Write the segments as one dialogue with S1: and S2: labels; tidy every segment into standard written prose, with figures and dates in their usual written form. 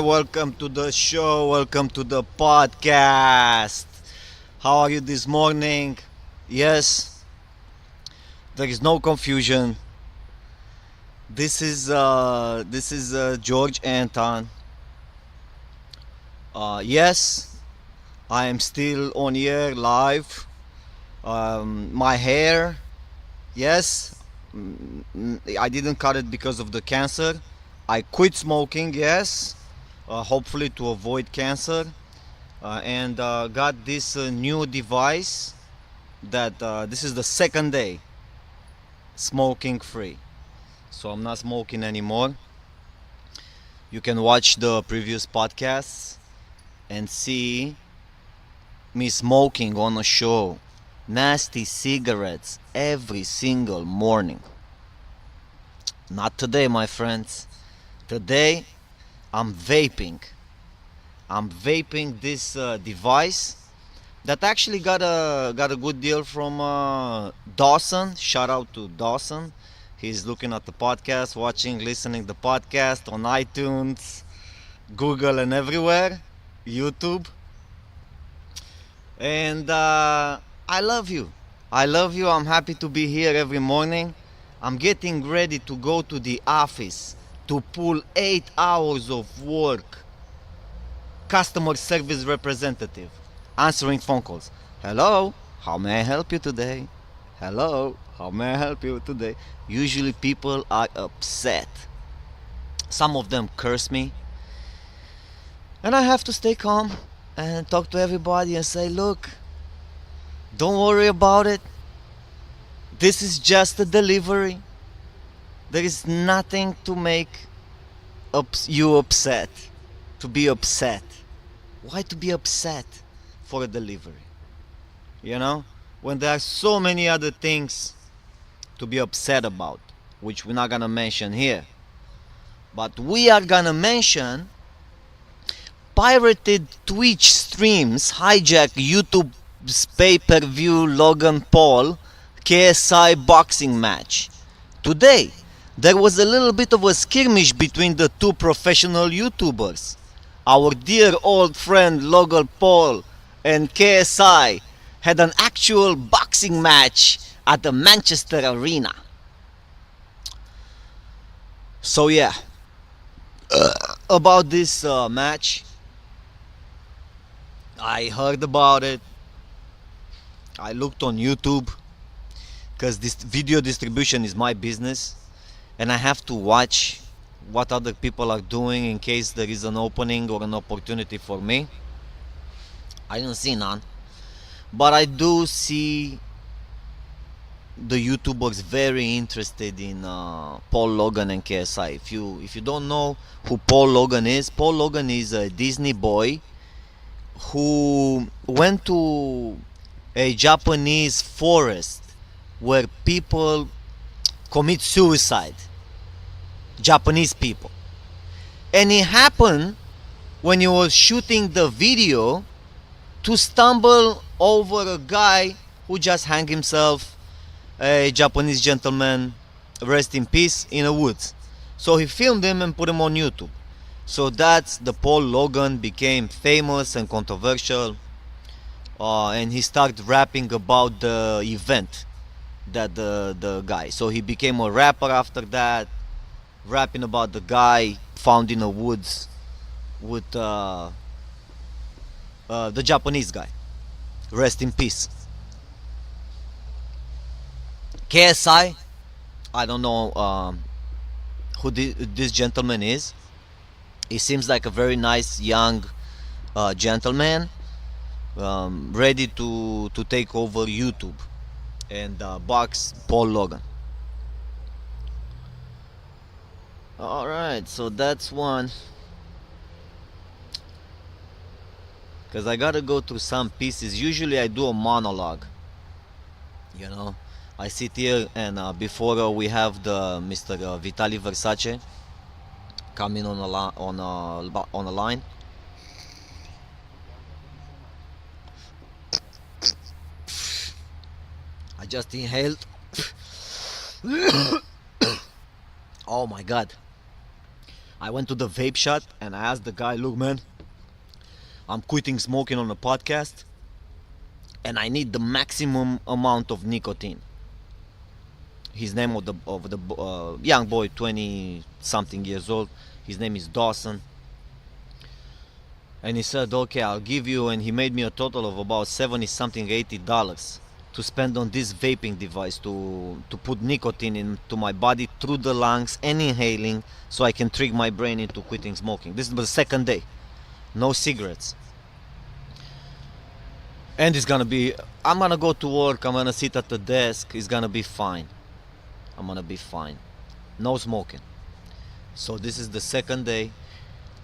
S1: welcome to the show, welcome to the podcast. How are you this morning? Yes, there is no confusion. This is George Anton. Yes, I am still on air live. My hair, yes, I didn't cut it because of the cancer. I quit smoking, yes, hopefully to avoid cancer, and got this new device that this is the second day smoking free. So I'm not smoking anymore. You can watch the previous podcasts and see me smoking on a show nasty cigarettes every single morning. Not today, my friends. Today I'm vaping. I'm vaping this device that actually got a good deal from Dawson. Shout out to Dawson. He's looking at the podcast, watching, listening the podcast on iTunes, Google, and everywhere, YouTube. And I love you. I love you. I'm happy to be here every morning. I'm getting ready to go to the office to pull 8 hours of work. Customer service representative answering phone calls. Hello, how may I help you today? Hello, how may I help you today? Usually people are upset. Some of them curse me. And I have to stay calm and talk to everybody and say, look, don't worry about it. This is just a delivery. There is nothing to make you upset, to be upset. Why to be upset for a delivery? You know, when there are so many other things to be upset about, which we're not gonna mention here. But we are gonna mention pirated Twitch streams hijack YouTube's pay-per-view Logan Paul KSI boxing match. Today, there was a little bit of a skirmish between the two professional YouTubers. Our dear old friend Logan Paul and KSI had an actual boxing match at the Manchester Arena. So yeah, about this match, I heard about it. I looked on YouTube because this video distribution is my business, and I have to watch what other people are doing in case there is an opening or an opportunity for me. I don't see none, but I do see the YouTubers very interested in Paul Logan and KSI. If you don't know who Paul Logan is a Disney boy who went to a Japanese forest where people commit suicide. Japanese people. And it happened when he was shooting the video to stumble over a guy who just hanged himself, a Japanese gentleman, rest in peace, in the woods. So he filmed him and put him on YouTube. So that's the Paul Logan became famous and controversial, and he started rapping about the event that the guy. So he became a rapper after that, rapping about the guy found in the woods with the Japanese guy. Rest in peace. KSI, I don't know who this gentleman is. He seems like a very nice young gentleman, ready to take over YouTube and box Paul Logan. Alright, so that's one. Because I gotta go through some pieces. Usually I do a monologue. You know, I sit here and before we have the Mr. Vitaliy Versace coming on a line. I just inhaled. Oh my god. I went to the vape shop and I asked the guy, look, man, I'm quitting smoking on a podcast and I need the maximum amount of nicotine. His name of the young boy, 20 something years old. His name is Dawson. And he said, okay, I'll give you, and he made me a total of about 70 something, $80 to spend on this vaping device to put nicotine into my body through the lungs and inhaling so I can trick my brain into quitting smoking. This is the second day. No cigarettes. And it's gonna be, I'm gonna go to work, I'm gonna sit at the desk, it's gonna be fine. I'm gonna be fine. No smoking. So this is the second day.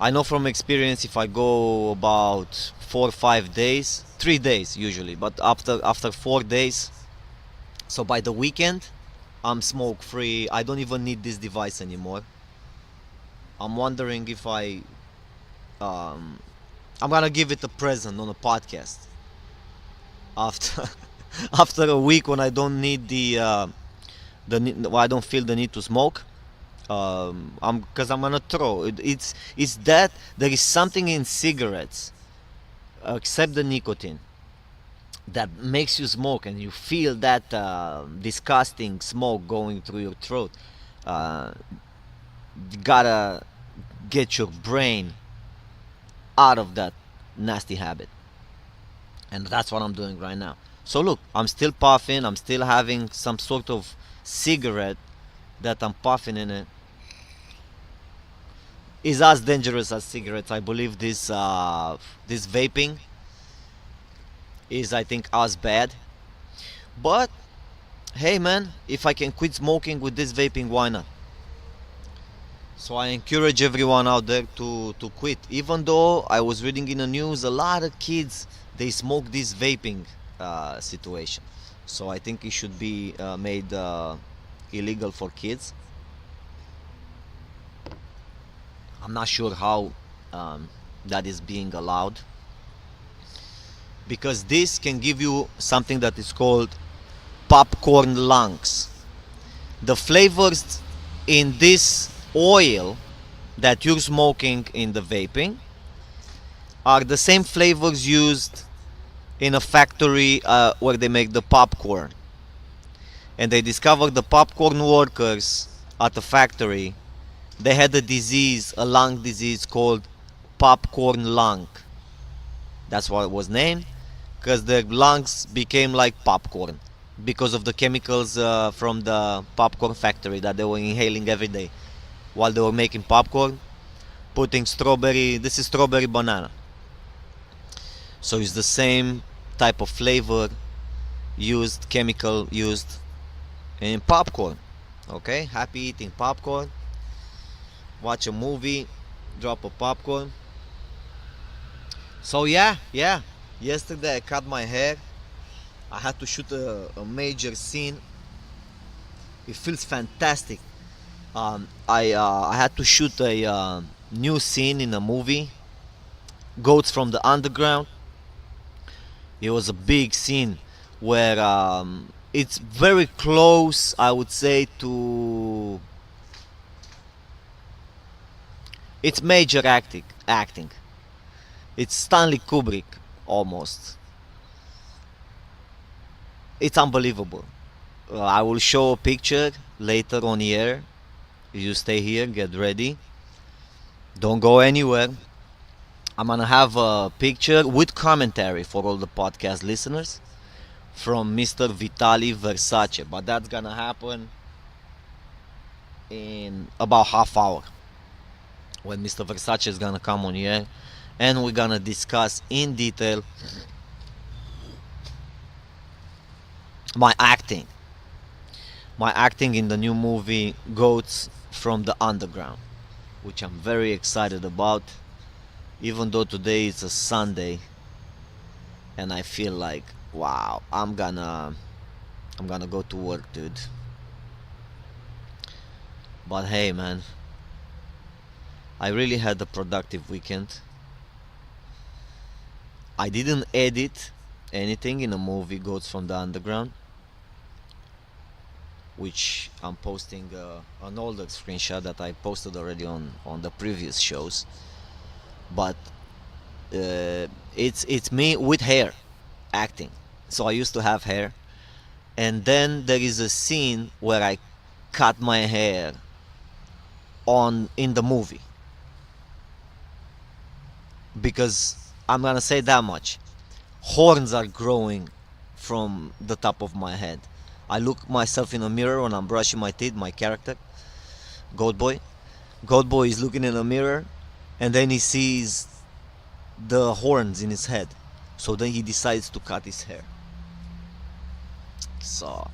S1: I know from experience if I go about 4 or 5 days, 3 days usually, but after 4 days, so by the weekend, I'm smoke free. I don't even need this device anymore. I'm wondering if um, I'm gonna give it a present on a podcast after after a week when I don't need I don't feel the need to smoke. I'm because I'm gonna throw it, it's that there is something in cigarettes except the nicotine that makes you smoke and you feel that disgusting smoke going through your throat. uh, you gotta get your brain out of that nasty habit, and that's what I'm doing right now. So look, I'm still puffing, I'm still having some sort of cigarette that I'm puffing in it. Is as dangerous as cigarettes. I believe this vaping is, I think, as bad. But hey, man, if I can quit smoking with this vaping, why not? So I encourage everyone out there to quit. Even though I was reading in the news, a lot of kids they smoke this vaping situation. So I think it should be made illegal for kids. I'm not sure how that is being allowed, because this can give you something that is called popcorn lungs. The flavors in this oil that you're smoking in the vaping are the same flavors used in a factory where they make the popcorn. And they discovered the popcorn workers at the factory, they had a disease, a lung disease called popcorn lung. That's what it was named, because their lungs became like popcorn because of the chemicals from the popcorn factory that they were inhaling every day while they were making popcorn, putting strawberry. This is strawberry banana. So it's the same type of flavor used, chemical used in popcorn. Okay, happy eating popcorn. Watch a movie, drop a popcorn. So yeah. Yesterday I cut my hair. I had to shoot a major scene. It feels fantastic. I had to shoot a new scene in a movie, Goats from the Underground. It was a big scene where it's very close, I would say, to it's major acting. It's Stanley Kubrick almost. It's unbelievable. I will show a picture later on here. You stay here, get ready. Don't go anywhere. I'm gonna have a picture with commentary for all the podcast listeners from Mr. Vitaliy Versace, but that's gonna happen in about half hour when Mr. Versace is gonna come on here, and we're gonna discuss in detail my acting. My acting in the new movie Goats from the Underground, which I'm very excited about, even though today is a Sunday and I feel like, wow, I'm gonna go to work, dude. But hey, man, I really had a productive weekend. I didn't edit anything in the movie Goats from the Underground. which I'm posting an older screenshot that I posted already on the previous shows. But it's me with hair acting. So I used to have hair, and then there is a scene where I cut my hair on in the movie, because I'm gonna say that much: horns are growing from the top of my head. I look myself in a mirror when I'm brushing my teeth. My character, Goat Boy, Goat Boy is looking in a mirror, and then he sees the horns in his head. So then he decides to cut his hair. So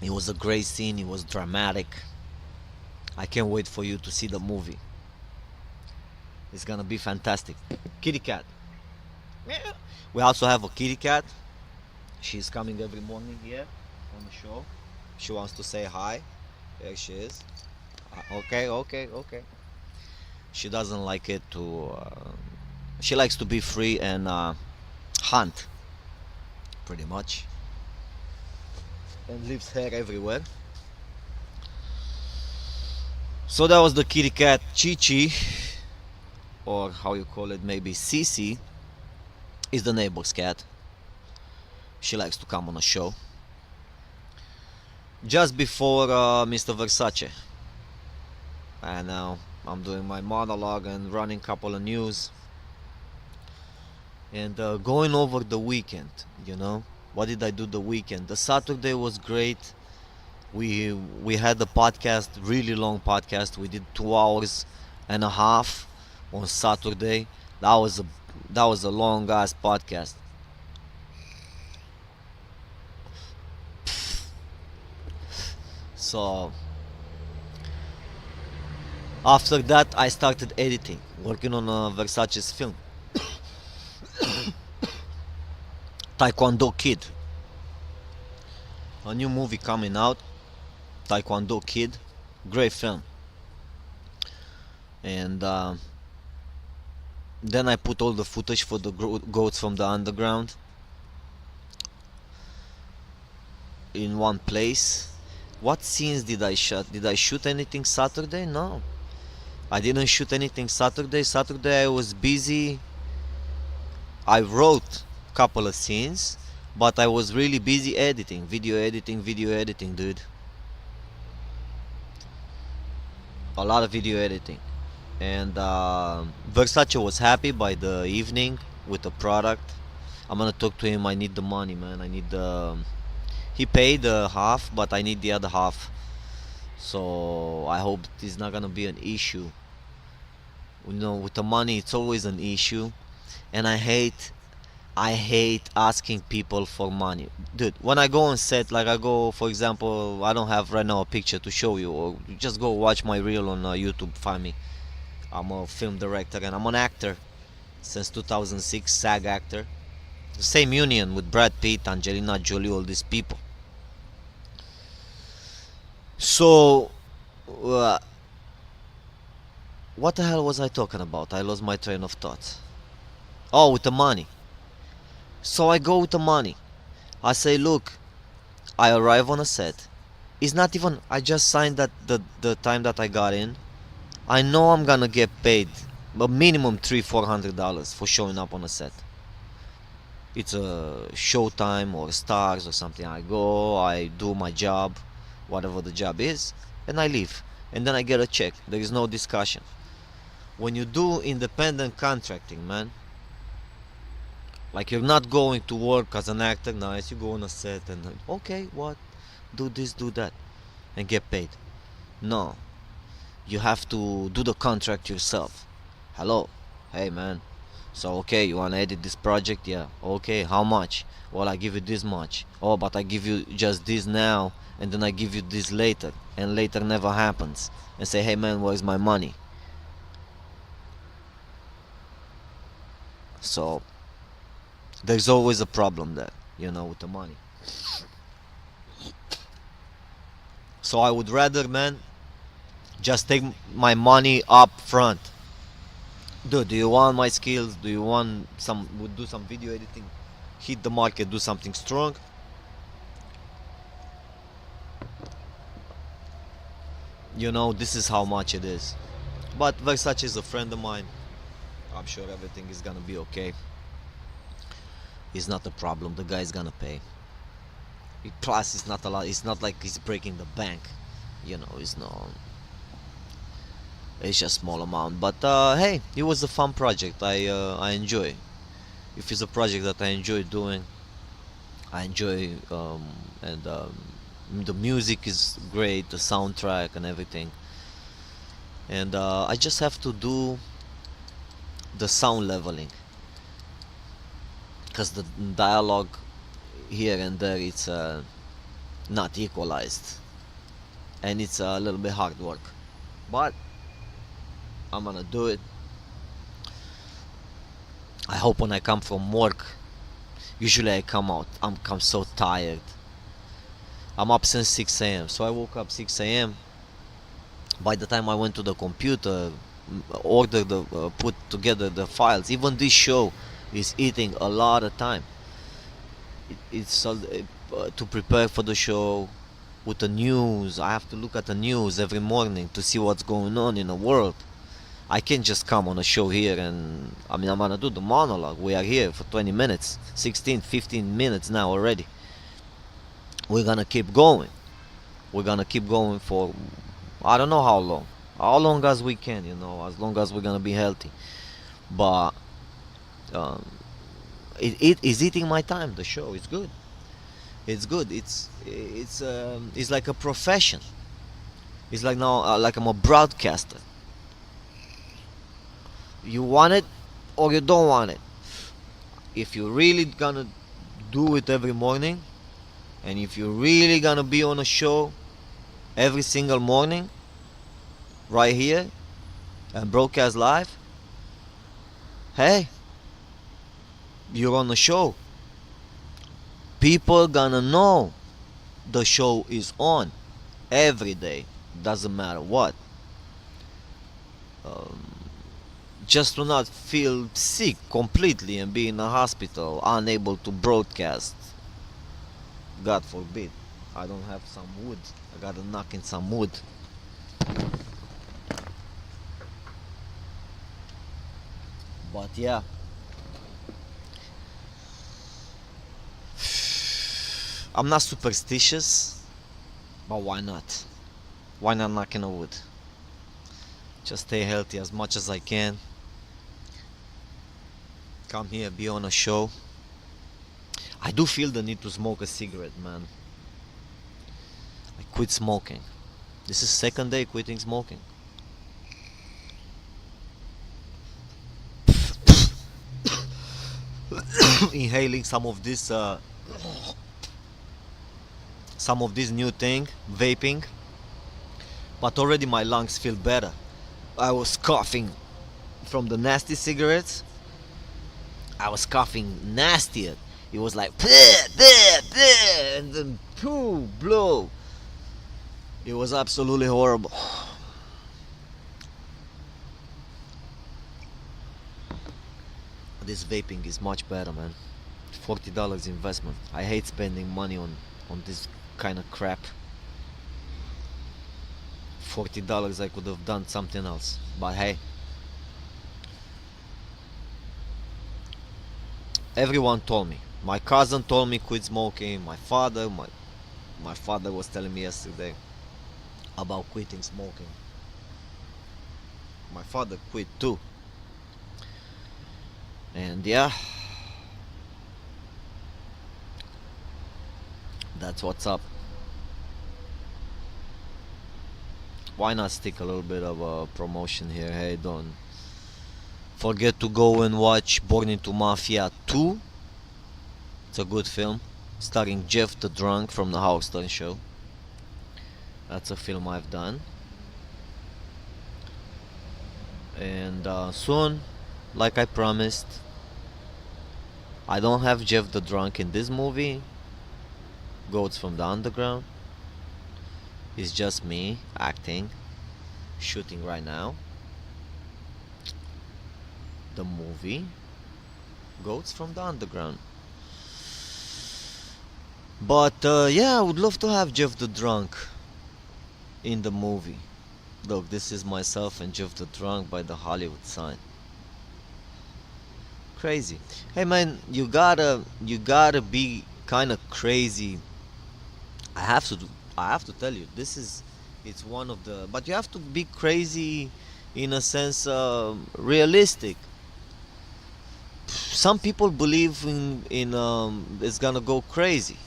S1: it was a great scene. It was dramatic. I can't wait for you to see the movie. It's gonna be fantastic. Kitty cat. We also have a kitty cat. She's coming every morning here on the show. She wants to say hi. There she is. Okay, okay, okay. She doesn't like it to. She likes to be free and hunt, pretty much, and leaves hair everywhere. So that was the kitty cat. Chi Chi, or how you call it, maybe Cece, is the neighbor's cat. She likes to come on a show. Just before Mr. Versace. And now I'm doing my monologue and running a couple of news. And going over the weekend, what did I do the weekend? The Saturday was great. We had the podcast, really long podcast. We did 2 hours and a half on Saturday. That was a long ass podcast. So after that, I started editing, working on Versace's film, Taekwondo Kid. A new movie coming out, Taekwondo Kid. Great film. And then I put all the footage for the goats from the underground in one place. What scenes did I shoot? Did I shoot anything Saturday? No. I didn't shoot anything Saturday. Saturday I was busy. I wrote a couple of scenes, but I was really busy editing, video editing, dude. A lot of video editing. And Versace was happy by the evening with the product. I'm gonna talk to him. I need the money, man. I need the. He paid half, but I need the other half. So I hope it's not gonna be an issue. With the money, it's always an issue, and I hate asking people for money, dude. When I go on set, like I go, for example, I don't have right now a picture to show you, or just go watch my reel on YouTube. Find me. I'm a film director and I'm an actor since 2006, SAG actor. The same union with Brad Pitt, Angelina Jolie, all these people. So, what the hell was I talking about? I lost my train of thought. Oh, with the money. So I go with the money. I say, look, I arrive on a set. It's not even, I just signed that the time that I got in. I know I'm gonna get paid a minimum $300-400 for showing up on a set. It's a Showtime or Stars or something. I go, I do my job, whatever the job is, and I leave. And then I get a check. There is no discussion. When you do independent contracting, man, like you're not going to work as an actor, nice, you go on a set and okay, what? Do this, do that, and get paid. No. You have to do the contract yourself. Hello. Hey, man. So, okay, you want to edit this project? Yeah. Okay, how much? Well, I give you this much. Oh, but I give you just this now, and then I give you this later. And later never happens. And say, hey, man, where's my money? So, there's always a problem there, with the money. So I would rather, man, just take my money up front. Do you want my skills? Do you want some? Would do some video editing? Hit the market, do something strong. You know, this is how much it is. But Versace is a friend of mine. I'm sure everything is gonna be okay. It's not a problem. The guy's gonna pay. Plus, it's not a lot. It's not like he's breaking the bank. You know, it's no. It's just small amount. But hey, it was a fun project. I enjoy. If it's a project that I enjoy doing, I enjoy and the music is great, the soundtrack and everything. And I just have to do the sound leveling because the dialogue here and there it's not equalized, and it's a little bit hard work. But I'm gonna do it. I hope when I come from work, usually I come out, I'm so tired. I'm up since 6 a.m. So I woke up 6 a.m. By the time I went to the computer, ordered the put together the files, even this show is eating a lot of time. It's to prepare for the show with the news. I have to look at the news every morning to see what's going on in the world. I can't just come on a show here and I mean I'm gonna do the monologue. We are here for 20 minutes, 16, 15 minutes now already. We're gonna keep going. We're gonna keep going for I don't know how long as we can, you know, as long as we're gonna be healthy. But um, it is eating my time. The show is good. It's good. It's like a profession. It's like now like I'm a broadcaster. You want it or you don't want it. If you're really gonna do it every morning, and if you're really gonna be on a show every single morning, right here, and broadcast live, hey, you're on a show. People gonna know the show is on every day. Doesn't matter what. Um, just to not feel sick completely and be in a hospital, unable to broadcast. God forbid. I don't have some wood. I gotta knock in some wood. But yeah. I'm not superstitious, but why not? Why not knocking a wood? Just stay healthy as much as I can. Come here, be on a show. I do feel the need to smoke a cigarette, man. I quit smoking. This is second day quitting smoking. Inhaling some of this new thing, vaping. But already my lungs feel better. I was coughing from the nasty cigarettes. I was coughing nastier. It was like bleh, bleh, bleh, and then poo, blow. It was absolutely horrible. This vaping is much better, man. $40 investment. I hate spending money on this kind of crap. $40 I could have done something else, but hey, everyone told me. My cousin told me quit smoking. My father was telling me yesterday about quitting smoking. My father quit too, and yeah, that's what's up. Why not stick a little bit of a promotion here? Hey, don't forget to go and watch Born into Mafia 2. It's a good film, starring Jeff the Drunk from the Houston Show. That's a film I've done. And soon, like I promised, I don't have Jeff the Drunk in this movie, Goats from the Underground. It's just me acting, shooting right now. the movie Goats from the Underground. But yeah, I would love to have Jeff the Drunk in the movie. Look, this is myself and Jeff the Drunk by the Hollywood sign. Crazy. Hey man, you gotta be kind of crazy. I have to do, I have to tell you, this is it's one of the, but you have to be crazy in a sense, realistic. Some people believe in it's gonna go crazy,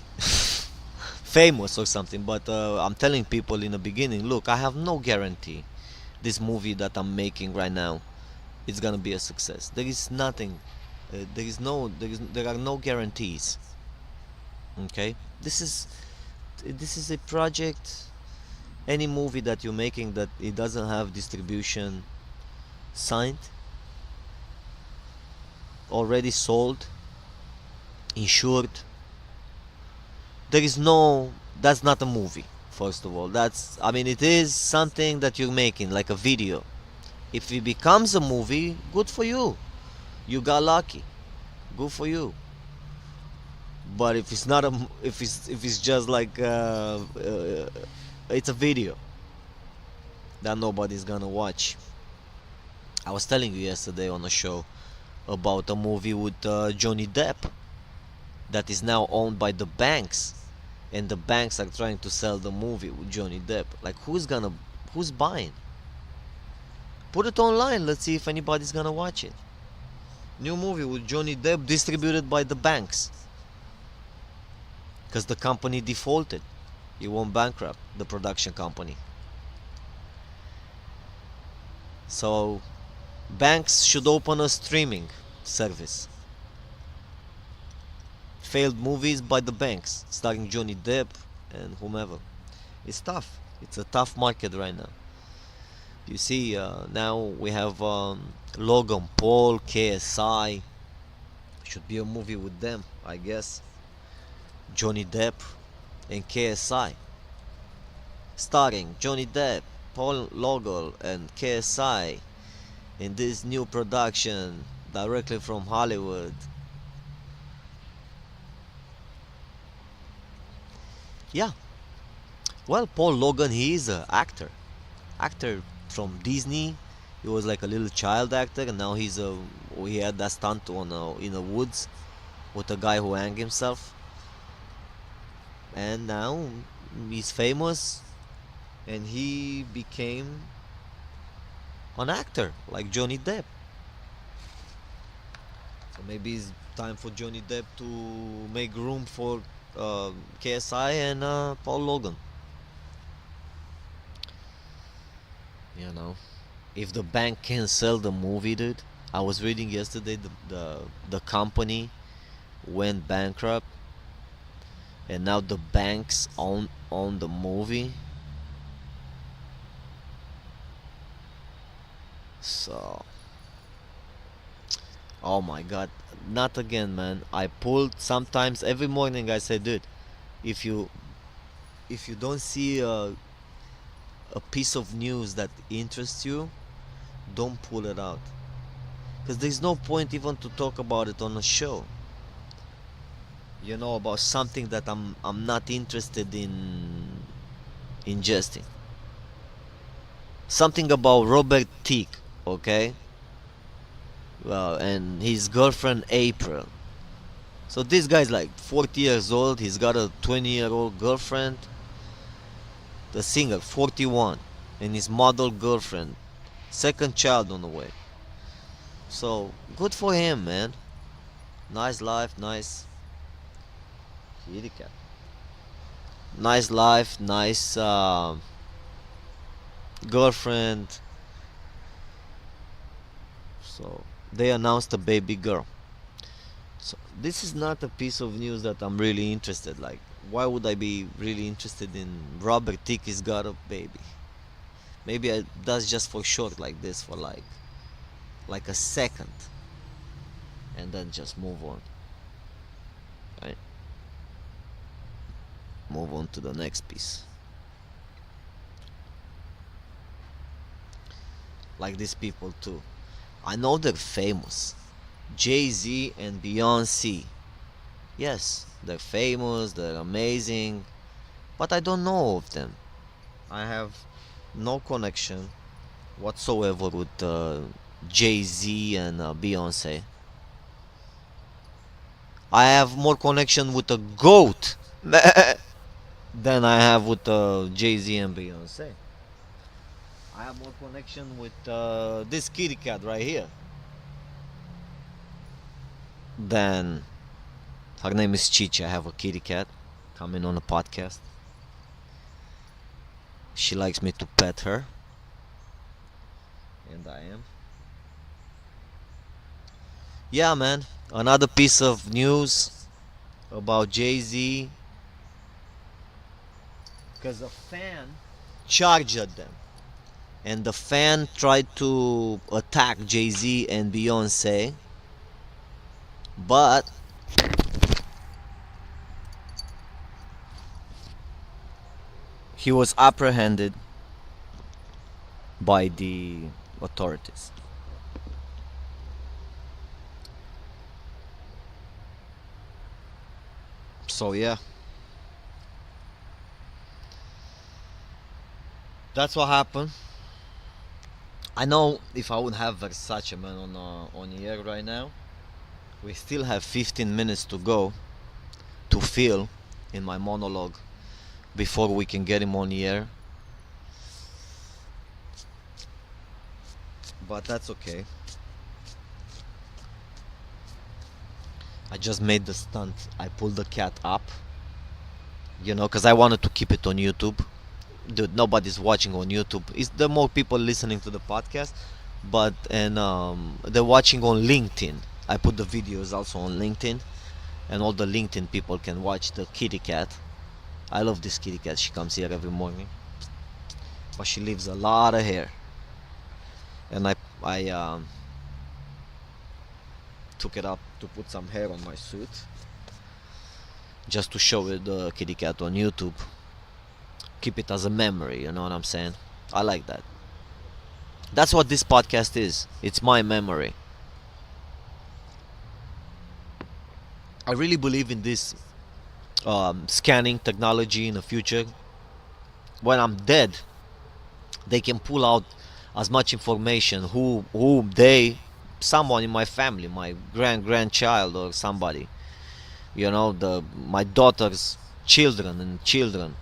S1: famous or something. But I'm telling people in the beginning, look, I have no guarantee this movie that I'm making right now it's gonna be a success. There is nothing. There are no guarantees. Okay, this is a project. Any movie that you're making that it doesn't have distribution signed, already sold, insured, there is no, that's not a movie. First of all, that's, I mean, it is something that you're making like a video. If it becomes a movie, good for you, you got lucky, good for you. But if it's not if it's just like it's a video that nobody's gonna watch. I was telling you yesterday on a show about a movie with Johnny Depp that is now owned by the banks, and the banks are trying to sell the movie with Johnny Depp. Like, who's buying? Put it online, let's see if anybody's gonna watch it. New movie with Johnny Depp distributed by the banks, because the company defaulted. It went bankrupt, the production company. So banks should open a streaming service. Failed movies by the banks, starring Johnny Depp and whomever. It's tough. It's a tough market right now. You see, now we have Logan Paul, KSI. Should be a movie with them, I guess. Johnny Depp and KSI. Starring Johnny Depp, Paul Logan, and KSI in this new production directly from Hollywood. Yeah, well, Paul Logan, he is an actor from Disney. He was like a little child actor, and now he had that stunt in the woods with a guy who hanged himself, and now he's famous, and he became an actor like Johnny Depp. So maybe it's time for Johnny Depp to make room for KSI and Paul Logan. You know, if the bank can sell the movie, dude. I was reading yesterday the company went bankrupt, and now the banks own the movie. So, oh my god, not again, man. I pulled sometimes every morning. I say, dude, if you if you don't see a piece of news that interests you, don't pull it out, because there's no point even to talk about it on a show. About something that I'm not interested in ingesting. Something about Robert Tick, okay? Well, and his girlfriend April. So this guy's like 40 years old. He's got a 20-year-old girlfriend. The singer, 41, and his model girlfriend, second child on the way. So good for him, man. Nice life, nice kitty cat. Nice life, nice girlfriend. So they announced a baby girl. So this is not a piece of news that I'm really interested. Like, why would I be really interested in Robert Tick's got a baby? Maybe that's just for short, like this, for like a second, and then just move on. Right? Move on to the next piece. Like these people too. I know they're famous. Jay-Z and Beyonce. Yes, they're famous, they're amazing, but I don't know of them. I have no connection whatsoever with Jay-Z and Beyonce. I have more connection with a goat than I have with Jay-Z and Beyonce. I have more connection with this kitty cat right here than her name is Chichi. I have a kitty cat coming on a podcast. She likes me to pet her, and I am. Yeah, man. Another piece of news about Jay-Z, because a fan charged them, and the fan tried to attack Jay-Z and Beyonce, but he was apprehended by the authorities. So yeah, that's what happened. I know if I would have Versace man on the air right now, we still have 15 minutes to go to fill in my monologue before we can get him on the air. But that's okay. I just made the stunt. I pulled the cat up, because I wanted to keep it on YouTube. Dude, nobody's watching on YouTube. Is there more people listening to the podcast? But and they're watching on LinkedIn. I put the videos also on LinkedIn, and all the LinkedIn people can watch the kitty cat. I love this kitty cat. She comes here every morning, but she leaves a lot of hair, and I took it up to put some hair on my suit, just to show it the kitty cat on YouTube. Keep it as a memory, you know what I'm saying? I like that. That's what this podcast is. It's my memory. I really believe in this scanning technology in the future. When I'm dead, they can pull out as much information who they, someone in my family, my grandchild or somebody, my daughter's children and children.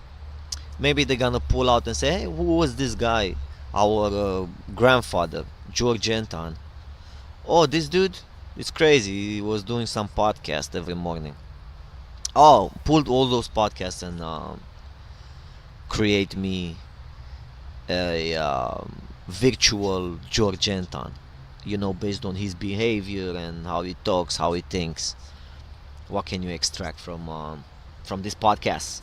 S1: Maybe they're gonna pull out and say, hey, who was this guy? Our grandfather, George Anton. Oh, this dude, it's crazy. He was doing some podcast every morning. Oh, pulled all those podcasts and create me a virtual George Anton. Based on his behavior and how he talks, how he thinks. What can you extract from this podcast?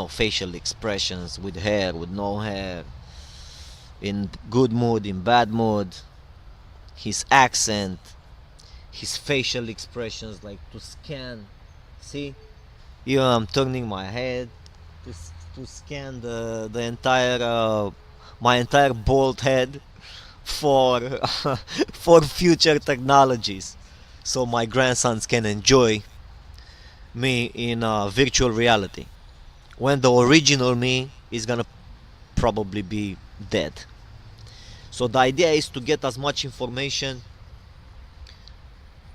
S1: Facial expressions with hair, with no hair, in good mood, in bad mood, his accent, his facial expressions, like to scan. See, I'm turning my head to scan the entire my entire bald head for for future technologies, so my grandsons can enjoy me in virtual reality when the original me is gonna probably be dead. So the idea is to get as much information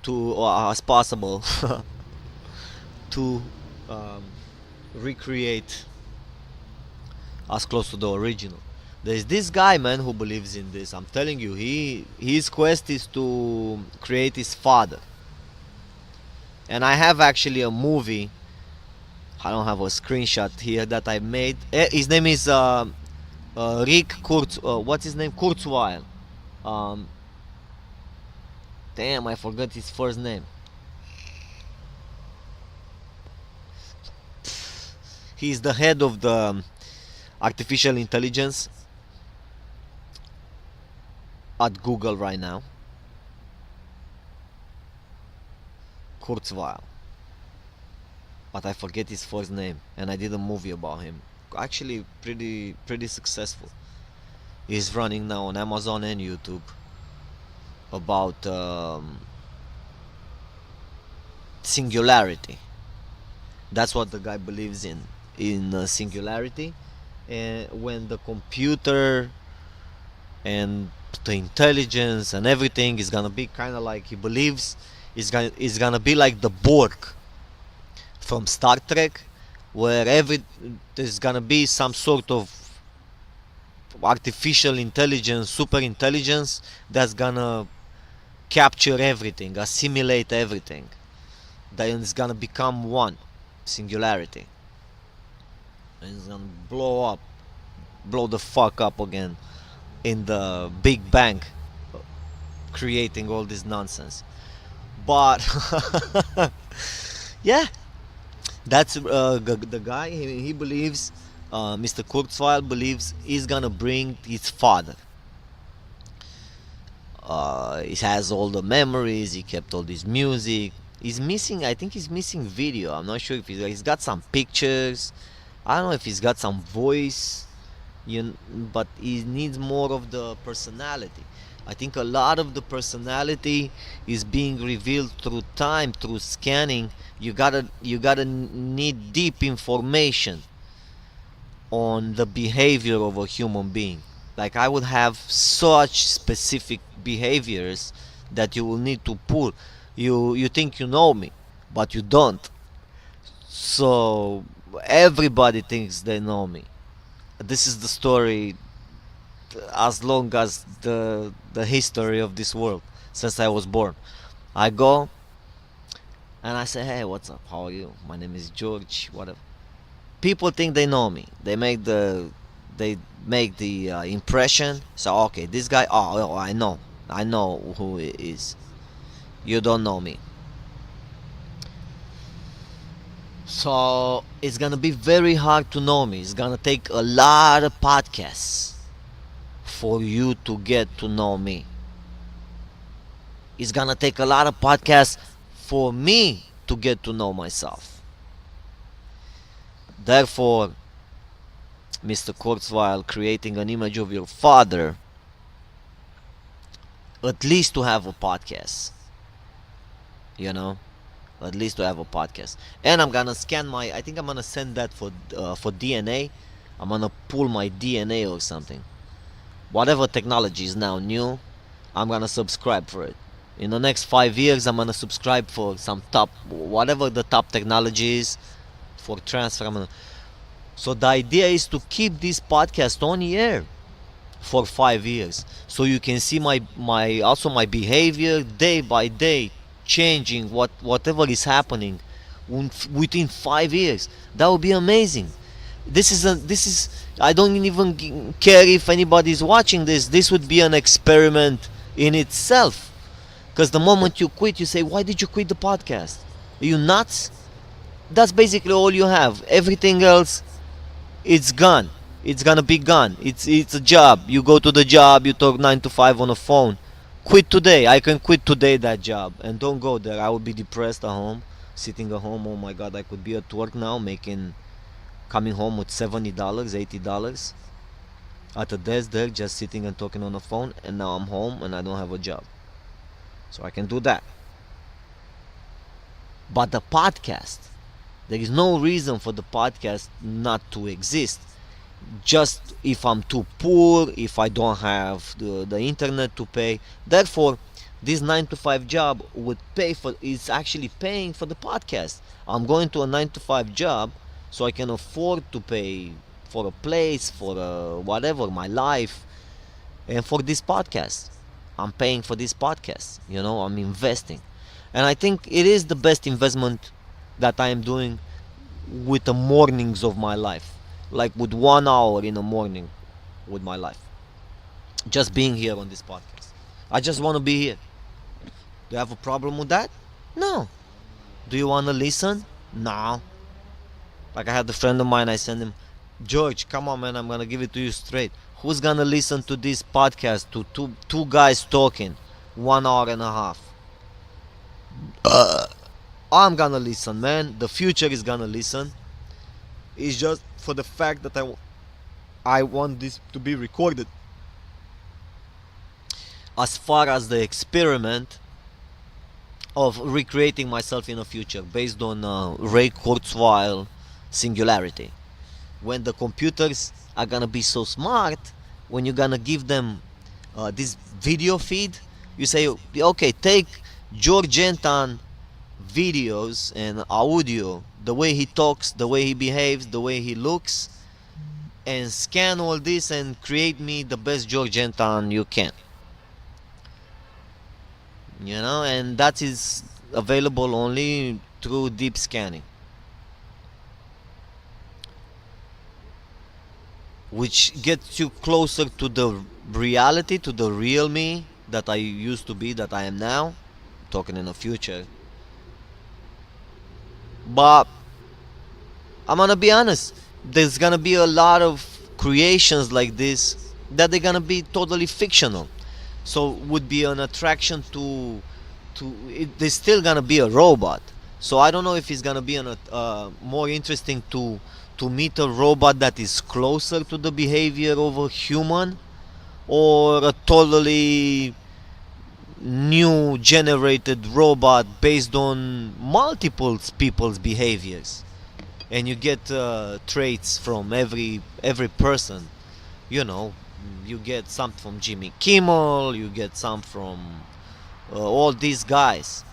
S1: to as possible to um, recreate as close to the original. There's this guy, man, who believes in this. I'm telling you, his quest is to create his father. And I have actually a movie. I don't have a screenshot here that I made. His name is Rick Kurtz. What's his name? Kurzweil. Um, Damn, I forgot his first name. He's the head of the artificial intelligence at Google right now. Kurzweil. But I forget his first name, and I did a movie about him. Actually, pretty successful. He's running now on Amazon and YouTube. about singularity. That's what the guy believes in singularity. And when the computer and the intelligence and everything is gonna be kind of like he believes is gonna be like the Borg from Star Trek, where there's gonna be some sort of artificial intelligence, super intelligence that's gonna capture everything, assimilate everything. Then it's gonna become one, singularity, and it's gonna blow the fuck up again in the Big Bang, creating all this nonsense. But yeah, that's the guy. He believes, Mr. Kurzweil believes he's gonna bring his father. He has all the memories. He kept all this music. He's missing. I think he's missing video. I'm not sure if he's got some pictures. I don't know if he's got some voice. But he needs more of the personality. I think a lot of the personality is being revealed through time, through scanning. You gotta need deep information on the behavior of a human being. Like I would have such specific behaviors that you will need to pull. You think you know me, but you don't. So everybody thinks they know me. This is the story as long as the history of this world since I was born. I go and I say, "Hey, what's up? How are you? My name is George. Whatever." People think they know me. They make the impression. So okay, this guy. Oh, I know who he is. You don't know me. So it's gonna be very hard to know me. It's gonna take a lot of podcasts for you to get to know me. It's gonna take a lot of podcasts for me to get to know myself. Therefore, Mr. Kurzweil, creating an image of your father, at least to have a podcast, you know, at least to have a podcast. And I'm gonna scan my. I think I'm gonna send that for DNA. I'm gonna pull my DNA or something. Whatever technology is now new, I'm gonna subscribe for it. In the next 5 years, I'm gonna subscribe for some top, whatever the top technology is for transfer. So the idea is to keep this podcast on the air for 5 years, so you can see my behavior day by day changing, whatever is happening within 5 years. That would be amazing. This is I don't even care if anybody is watching this. This would be an experiment in itself, because the moment you quit, you say, why did you quit the podcast? Are you nuts? That's basically all you have. Everything else, it's gone. It's gonna be gone. It's a job. You go to the job, you talk 9 to 5 on the phone. Quit today. I can quit today that job and don't go there. I would be depressed at home, sitting at home. Oh my god, I could be at work now, coming home with $70, $80 at a desk there, just sitting and talking on the phone, and now I'm home and I don't have a job. So I can do that. But the podcast, there is no reason for the podcast not to exist. Just if I'm too poor, if I don't have the internet to pay. Therefore, this 9 to 5 job would pay for, is actually paying for the podcast. I'm going to a 9 to 5 job so I can afford to pay for a place, for whatever, my life, and for this podcast. I'm paying for this podcast. I'm investing. And I think it is the best investment that I am doing with the mornings of my life. Like with 1 hour in the morning with my life. Just being here on this podcast. I just want to be here. Do you have a problem with that? No. Do you want to listen? No. Like I had a friend of mine, I sent him, George, come on man, I'm going to give it to you straight. Who's going to listen to this podcast, to two guys talking 1 hour and a half? I'm going to listen, man. The future is going to listen. It's just for the fact that I want this to be recorded. as far as the experiment of recreating myself in the future based on Ray Kurzweil singularity. When the computers are gonna be so smart, when you're gonna give them this video feed, you say, okay, take George Anton videos and audio, the way he talks, the way he behaves, the way he looks, and scan all this and create me the best George Anton you can. And that is available only through deep scanning, which gets you closer to the reality, to the real me that I used to be, that I am now, talking in the future. But I'm gonna be honest, there's gonna be a lot of creations like this that they're gonna be totally fictional. So would be an attraction to it. There's still gonna be a robot. So I don't know if it's gonna be more interesting to meet a robot that is closer to the behavior of a human, or a totally new generated robot based on multiple people's behaviors, and you get traits from every person. you know you get some from Jimmy Kimmel, you get some from all these guys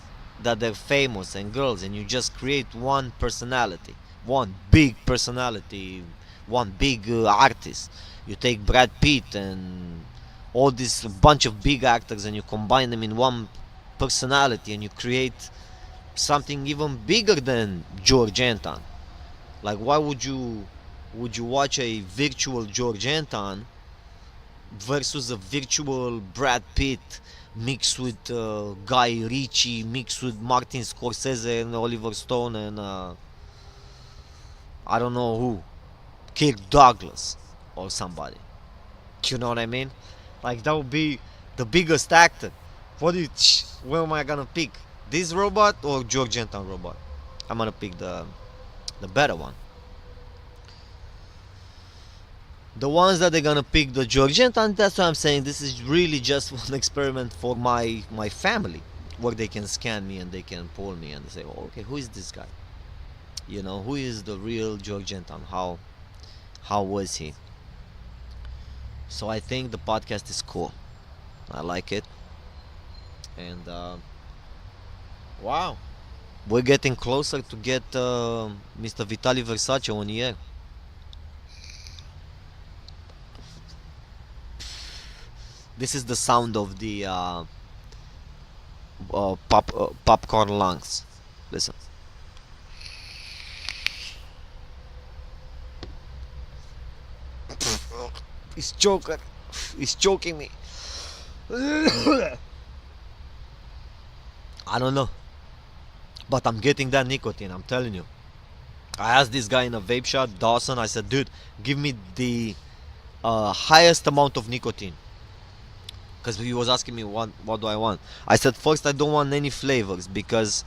S1: that they're famous, and girls, and you just create one personality, one big personality, one big artist. You take Brad Pitt and all this bunch of big actors, and you combine them in one personality, and you create something even bigger than George Anton. Like, why would you watch a virtual George Anton versus a virtual Brad Pitt mixed with Guy Ritchie, mixed with Martin Scorsese and Oliver Stone and I don't know who, Kirk Douglas or somebody. You know what I mean? Like, that would be the biggest actor. Where am I gonna pick? This robot or George Anton robot? I'm gonna pick the better one. The ones that they're gonna pick the George Anton, that's why I'm saying this is really just one experiment for my family, where they can scan me and they can pull me and say, oh, okay, who is this guy? Who is the real George Anton? How was he? So I think the podcast is cool. I like it, and wow, we're getting closer to get Mr. Vitaliy Versace on the air. This is the sound of the popcorn lungs. Listen. He's choking. He's choking me. I don't know, but I'm getting that nicotine. I'm telling you. I asked this guy in a vape shop, Dawson. I said, dude, give me the highest amount of nicotine, because he was asking me what do I want. I said, first, I don't want any flavors, because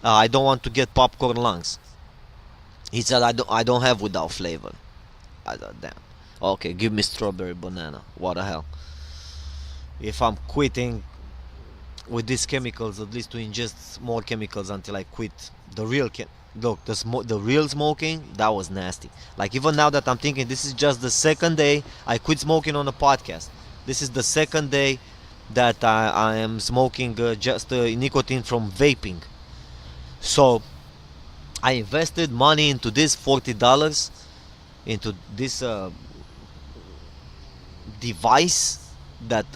S1: I don't want to get popcorn lungs. He said, I don't have without flavor. I thought, damn. Okay, give me strawberry banana. What the hell? If I'm quitting with these chemicals, at least to ingest more chemicals until I quit the real look, the real smoking, that was nasty. Like, even now that I'm thinking, this is just the second day I quit smoking on a podcast. This is the second day that I am smoking just nicotine from vaping. So I invested money into this $40, into this device that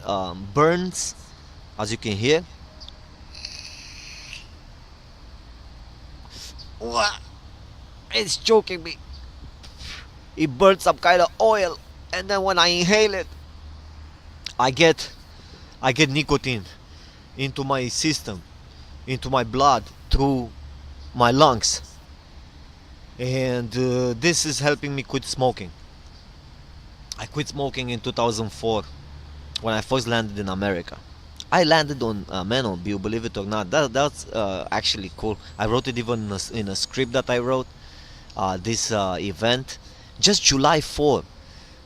S1: burns, as you can hear. It's choking me. It burns some kind of oil, and then when I inhale it, I get nicotine into my system, into my blood, through my lungs, and this is helping me quit smoking. I quit smoking in 2004 when I first landed in America. I landed on Menonville, believe it or not. That's actually cool. I wrote it even in a script that I wrote. This event, just July 4.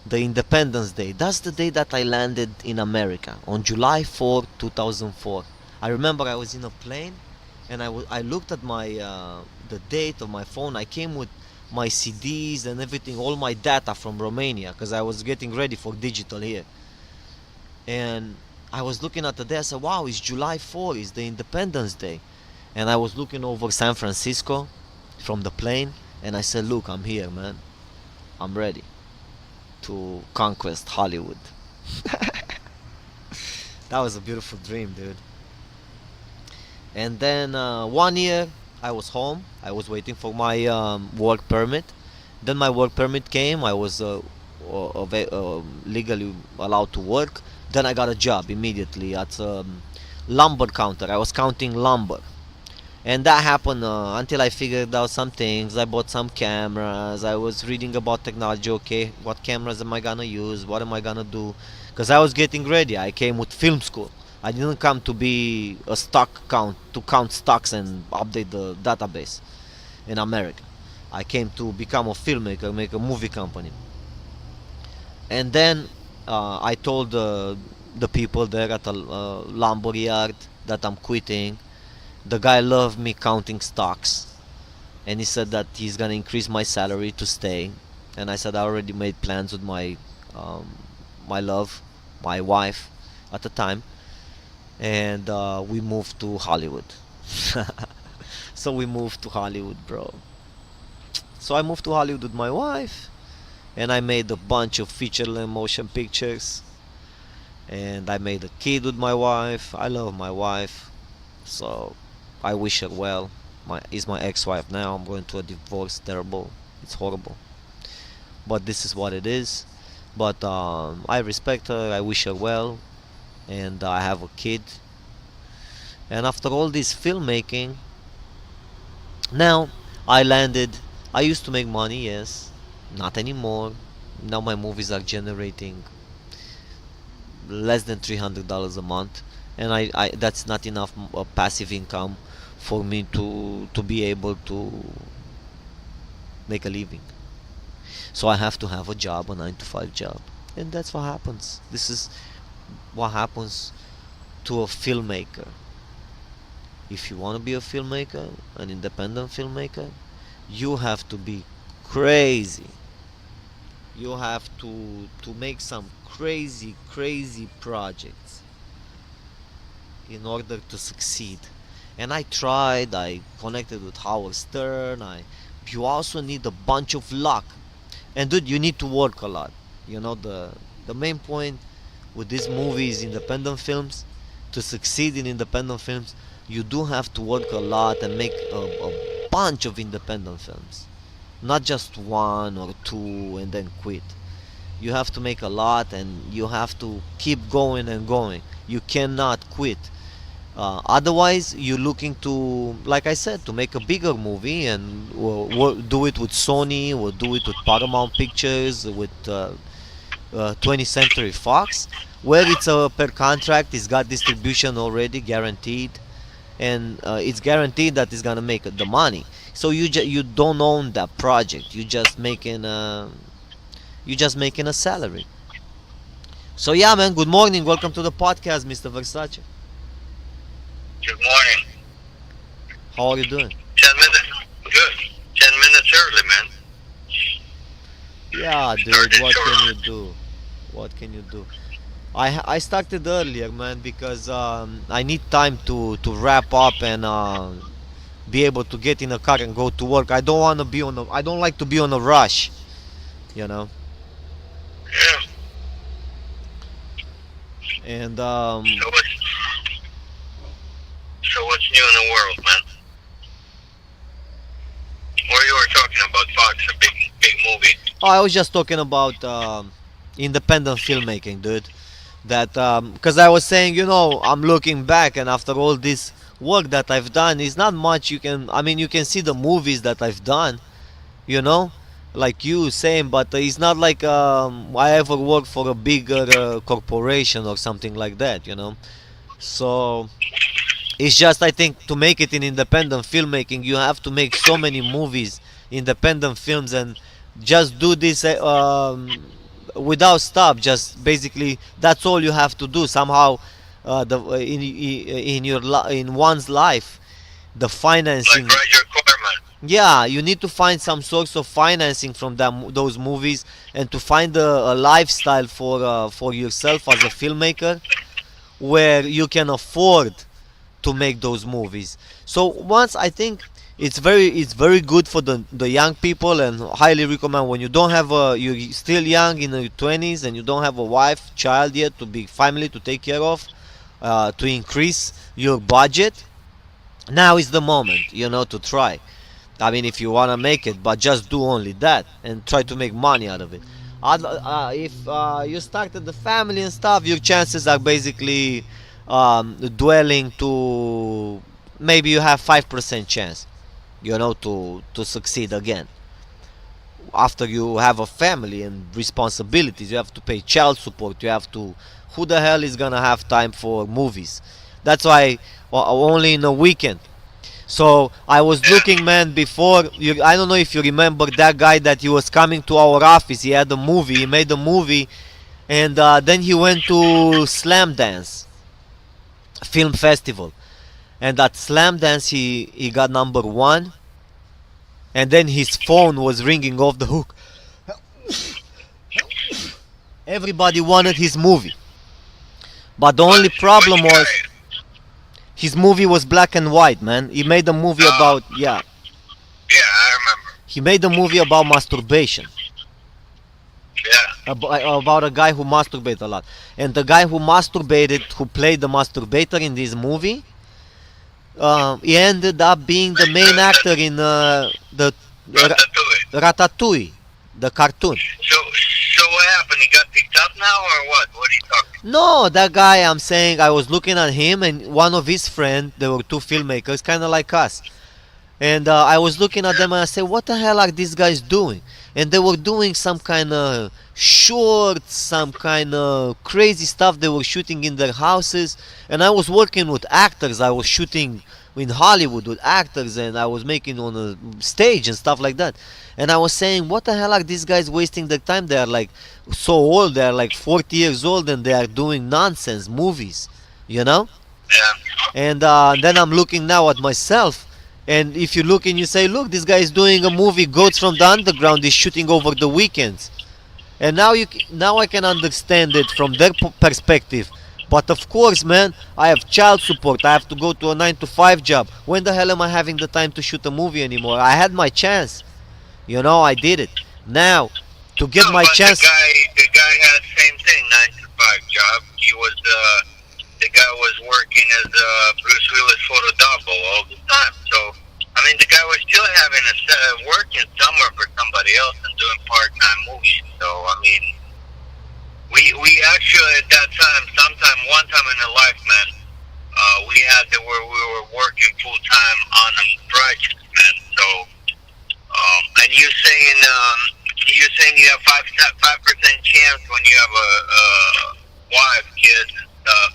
S1: the Independence Day. That's the day that I landed in America on July 4th, 2004. I remember I was in a plane, and I looked at my the date of my phone. I came with my CDs and everything, all my data from Romania, because I was getting ready for digital here. And I was looking at the day. I said, "Wow, it's July 4th. It's the Independence Day." And I was looking over San Francisco from the plane, and I said, "Look, I'm here, man. I'm ready to conquest Hollywood." That was a beautiful dream, dude. And then 1 year I was home. I was waiting for my work permit. Then my work permit came. I was legally allowed to work. Then I got a job immediately at a lumber counter. I was counting lumber. And that happened until I figured out some things. I bought some cameras. I was reading about technology. Okay, what cameras am I gonna use? What am I gonna do? Because I was getting ready. I came with film school. I didn't come to be a stock count to count stocks and update the database in America. I came to become a filmmaker, make a movie company. And then I told the people there at the lumber yard that I'm quitting. The guy loved me counting stocks, and he said that he's gonna increase my salary to stay. And I said I already made plans with um, my love, my wife at the time, and we moved to Hollywood. So we moved to Hollywood, bro. So I moved to Hollywood with my wife, and I made a bunch of feature-length motion pictures, and I made a kid with my wife. I love my wife, so I wish her well. Is my ex-wife now. I'm going through a divorce. Terrible. It's horrible. But this is what it is. But I respect her. I wish her well, and I have a kid. And after all this filmmaking, now I landed. I used to make money, yes. Not anymore. Now my movies are generating less than $300 a month, and I that's not enough passive income for me to be able to make a living. So I have to have a job, a 9 to 5 job, and that's what happens. This is what happens to a filmmaker. If you want to be a filmmaker, an independent filmmaker, you have to be crazy. You have to make some crazy projects in order to succeed. And I tried. I connected with Howard Stern. You also need a bunch of luck, and dude, you need to work a lot. You know, the main point with these movies, independent films, to succeed in independent films, you do have to work a lot and make a bunch of independent films, not just one or two and then quit. You have to make a lot, and you have to keep going and going. You cannot quit. Otherwise, you're looking to, like I said, to make a bigger movie and do it with Sony, or do it with Paramount Pictures, with 20th Century Fox, where it's a per contract. It's got distribution already guaranteed, and it's guaranteed that it's gonna make the money. So you don't own that project. You just making a salary. So yeah, man. Good morning. Welcome to the podcast, Mr. Versace.
S2: Good morning.
S1: How are you doing?
S2: 10 minutes. Good. 10 minutes early, man.
S1: Yeah, dude.
S2: Started
S1: What
S2: short.
S1: can you do? What can you do? I started earlier, man, because I need time to wrap up and be able to get in a car and go to work. I don't want to be on a. I don't like to be on a rush, you know.
S2: Yeah.
S1: And
S2: So what's new in the world, man? Or you were talking about Fox, a big movie.
S1: I was just talking about independent filmmaking, dude. That because I was saying, I'm looking back, and after all this work that I've done, is not much. I mean, you can see the movies that I've done, you know, like you saying, but it's not like I ever worked for a bigger corporation or something like that, you know. So it's just, I think, to make it in independent filmmaking, you have to make so many movies, independent films, and just do this without stop. Just basically, that's all you have to do. Somehow, in in one's life, the
S2: Like
S1: financing.
S2: Roger Corman.
S1: Yeah, you need to find some source of financing from those movies, and to find a lifestyle for yourself as a filmmaker where you can afford to make those movies. So once I think it's very good for the young people, and highly recommend when you don't have you're still young in your 20s and you don't have a wife, child yet, to be family to take care of, to increase your budget. Now is the moment, to try. I mean, if you wanna make it, but just do only that and try to make money out of it. If you started the family and stuff, your chances are basically dwelling to maybe you have 5% chance, to succeed again. After you have a family and responsibilities, you have to pay child support. You have to. Who the hell is gonna have time for movies? That's why only in a weekend. So I was looking, man, before. I don't know if you remember that guy that he was coming to our office. He had a movie. He made a movie, and then he went to Slam Dance Film Festival. And at Slam Dance, he got number one. And then his phone was ringing off the hook. Everybody wanted his movie, but the only problem
S2: Which
S1: was
S2: guy?
S1: his movie was black and white, man. He made a movie about, yeah.
S2: Yeah, I remember.
S1: He made a movie about masturbation.
S2: Yeah.
S1: About a guy who masturbated a lot. And the guy who masturbated, who played the masturbator in this movie, he ended up being the main actor in the
S2: Ratatouille.
S1: Ratatouille, the cartoon.
S2: So what happened? He got picked up now, or what? What are you talking?
S1: No, that guy, I'm saying, I was looking at him and one of his friends, there were two filmmakers, kind of like us. And I was looking at them and I said, what the hell are these guys doing? And they were doing some kind of shorts, some kind of crazy stuff they were shooting in their houses. And I was working with actors. I was shooting in Hollywood with actors, and I was making on a stage and stuff like that. And I was saying, what the hell are these guys wasting their time? They are like so old. They are like 40 years old and they are doing nonsense movies, you know?
S2: Yeah.
S1: And then I'm looking now at myself, and if you look and you say, look, this guy is doing a movie, Goats from the Underground, is shooting over the weekends. And now I can understand it from their perspective. But of course, man, I have child support. I have to go to a 9 to 5 job. When the hell am I having the time to shoot a movie anymore? I had my chance. I did it. Now, to get
S2: No,
S1: my
S2: but
S1: chance.
S2: the guy had same thing, 9 to 5 job. He was the guy was working as Bruce Willis photo double all the time. So I mean, the guy was still having working somewhere for somebody else and doing part-time movies. So I mean, we actually at that time, one time in our life, man, we had to where we were working full time on a project, man. So and you're saying you have 5% chance when you have a wife, kids, and stuff.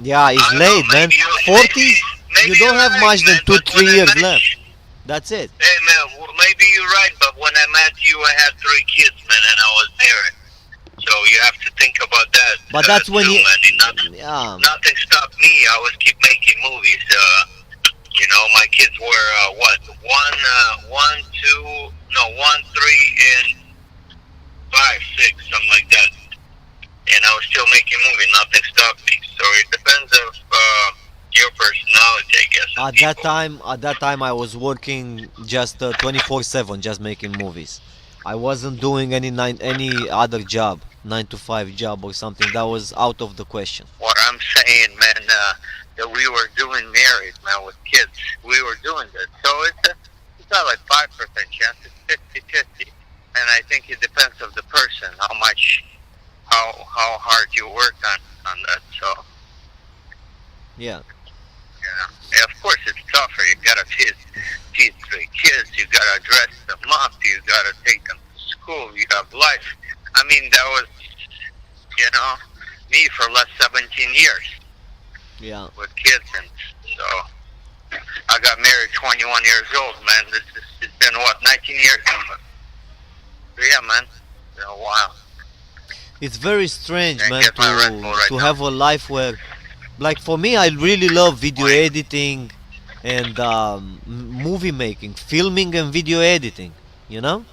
S1: Yeah, it's
S2: I don't
S1: late,
S2: know,
S1: man.
S2: maybe
S1: 40s,
S2: maybe
S1: you don't
S2: you're
S1: have
S2: right,
S1: much than
S2: man,
S1: two,
S2: but when
S1: 3
S2: I
S1: years
S2: met
S1: left.
S2: you-
S1: That's it.
S2: Hey man, maybe you're right, but when I met you, I had 3 kids, man, and I was married. So you have to think about that.
S1: But that's when
S2: too,
S1: you.
S2: man.
S1: Yeah.
S2: Nothing stopped me. I was keep making movies. My kids were one, 3, and 5, 6, something like that. And I was still making movies. Nothing stopped me. So it depends of your personality, I guess. of people.
S1: At that time, I was working just 24/7, just making movies. I wasn't doing any other job, 9 to 5 job or something. That was out of the question.
S2: What I'm saying, man, that we were doing married, man, with kids. We were doing this. So it's not like 5% chance. It's 50-50. And I think it depends of the person, how hard you work on that. So,
S1: Yeah.
S2: yeah, of course it's tougher. You gotta feed 3 kids. You gotta dress them up. You gotta take them to school. You have life. I mean, that was, me for the last 17 years
S1: Yeah.
S2: with kids, and so I got married 21 years old, man. It's been 19 years. So yeah, man, it's been a while.
S1: it's very strange,
S2: And
S1: man,
S2: get my Red Bull right
S1: to
S2: now.
S1: have a life where, like for me, I really love video
S2: Why?
S1: editing and movie making, filming and video editing, you know,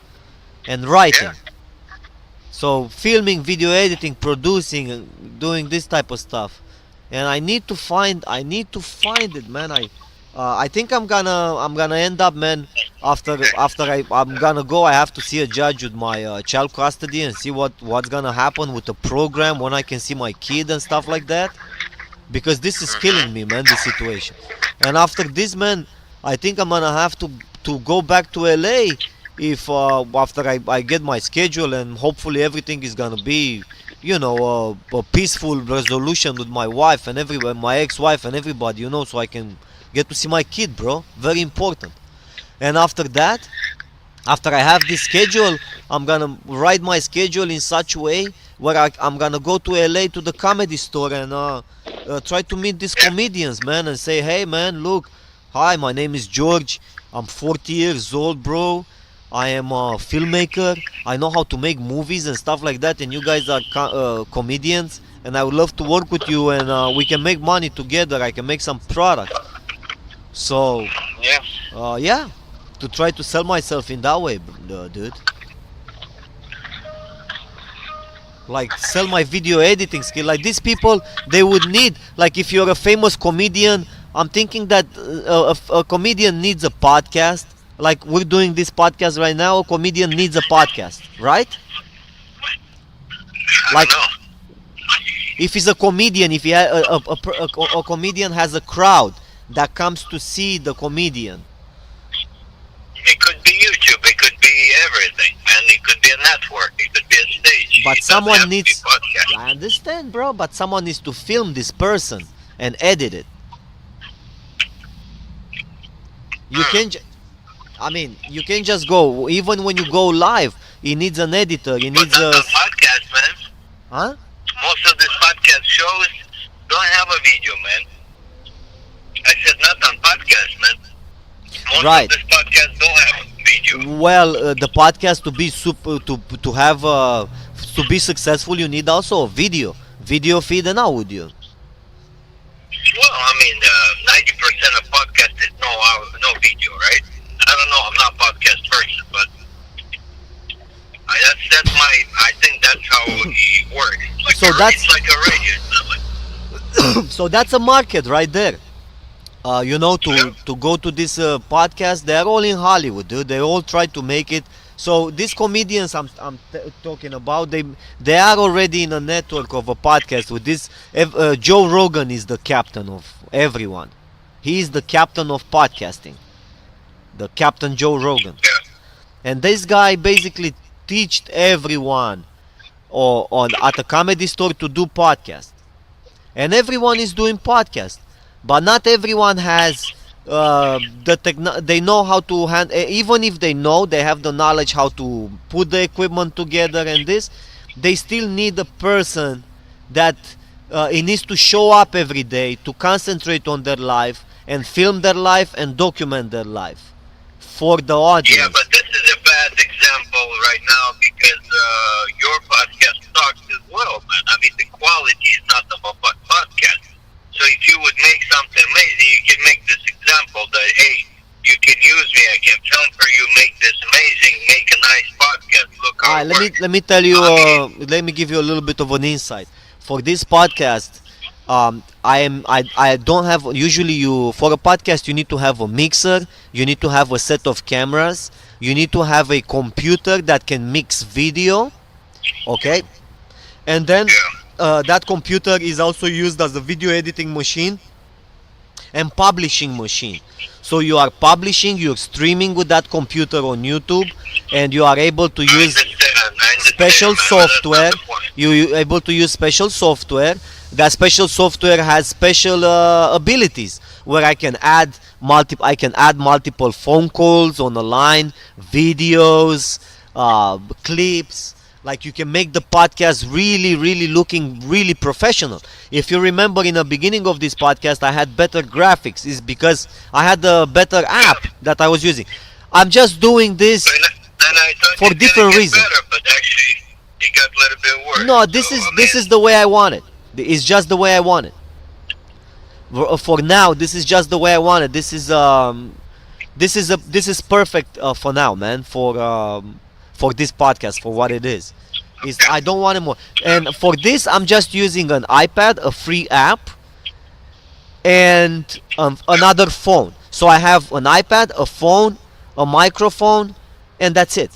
S1: and
S2: Yeah.
S1: writing. So filming, video editing, producing, doing this type of stuff, and I need to find it, man. I think I'm gonna end up, man. I'm gonna go. I have to see a judge with my child custody and see what's gonna happen with the program when I can see my kid and stuff like that. Because this is killing me, man. This situation. And after this, man, I think I'm gonna have to go back to LA if after I get my schedule and hopefully everything is gonna be, you know, a peaceful resolution with my wife and everybody, my ex-wife and everybody, you know, so I can get to see my kid, bro. Very important. And after that, after I have this schedule, I'm gonna write my schedule in such a way where I'm gonna go to LA to the comedy store and try to meet these
S2: Yeah.
S1: comedians, man, and say, hey, man, look, hi, my name is George. I'm 40 years old, bro. I am a filmmaker. I know how to make movies and stuff like that, and you guys are comedians, and I would love to work with you, and we can make money together. I can make some product. So,
S2: Yeah.
S1: yeah, to try to sell myself in that way, dude. Like sell my video editing skill. Like these people, they would need. Like if you're a famous comedian, I'm thinking that a comedian needs a podcast. Like we're doing this podcast right now, a comedian needs a podcast, right?
S2: I
S1: Like
S2: don't know.
S1: if he's a comedian, if he a comedian has a crowd that comes to see the comedian.
S2: It could be YouTube. It could be everything, and it could be a network. It could be a stage.
S1: But
S2: It doesn't
S1: someone
S2: have to be
S1: needs.
S2: podcast.
S1: I understand, bro. But someone needs to film this person and edit it. You can. I mean, you can just go. Even when you go live, he needs an editor. He
S2: But
S1: needs
S2: not
S1: a.
S2: on podcast, man.
S1: Huh?
S2: Most of these podcast shows don't have a video, man. I said not on podcast, man. Most
S1: Right.
S2: of these podcasts don't have a video.
S1: Well, the podcast to be super to have to be successful, you need also a video feed and audio.
S2: Well, I mean, 90% of podcast is no video, right? I don't know. I'm not a podcast person, but that's my. I think that's how it works. Like
S1: So that's-
S2: it's like a radio. It's not like,
S1: So that's a market right there. You know, to go to this podcast, they're all in Hollywood, dude. They all try to make it. So these comedians talking about, they are already in a network of a podcast with this. Joe Rogan is the captain of everyone. He is the captain of podcasting. The Captain Joe Rogan.
S2: yeah.
S1: And this guy basically teached everyone at a comedy store to do podcast. And everyone is doing podcast, but not everyone has they know how to even if they know, they have the knowledge how to put the equipment together and this, they still need a person that it needs to show up every day to concentrate on their life and film their life and document their life for the audience.
S2: Yeah, but this is a bad example right now because your podcast talks as well, man. I mean, the quality is not of a podcast. So if you would make something amazing, you can make this example that, hey, you can use me, I can film for you, make this amazing, make a nice podcast. Look how it works.
S1: Let me tell you. Let me give you a little bit of an insight. For this podcast, I don't have. Usually, for a podcast, you need to have a mixer. You need to have a set of cameras. You need to have a computer that can mix video. Okay, and then that computer is also used as a video editing machine and publishing machine. So you are publishing, you're streaming with that computer on YouTube, and you are able to use special software. You're able to use special software. That special software has special abilities where I can add multiple phone calls on the line, videos, clips. Like you can make the podcast really looking really professional. If you remember in the beginning of this podcast, I had better graphics. It's because I had a better app that I was using. I'm just doing this
S2: And I thought
S1: for
S2: you're gonna
S1: different
S2: get
S1: reasons.
S2: better, but actually, It got a little bit worse.
S1: No,
S2: So I
S1: this
S2: mean,
S1: is the way I want it. It's just the way I want it. For now, this is just the way I want it. This is perfect for now, man. For this podcast, for what it is I don't want it more. And for this, I'm just using an iPad, a free app, and another phone. So I have an iPad, a phone, a microphone, and that's it.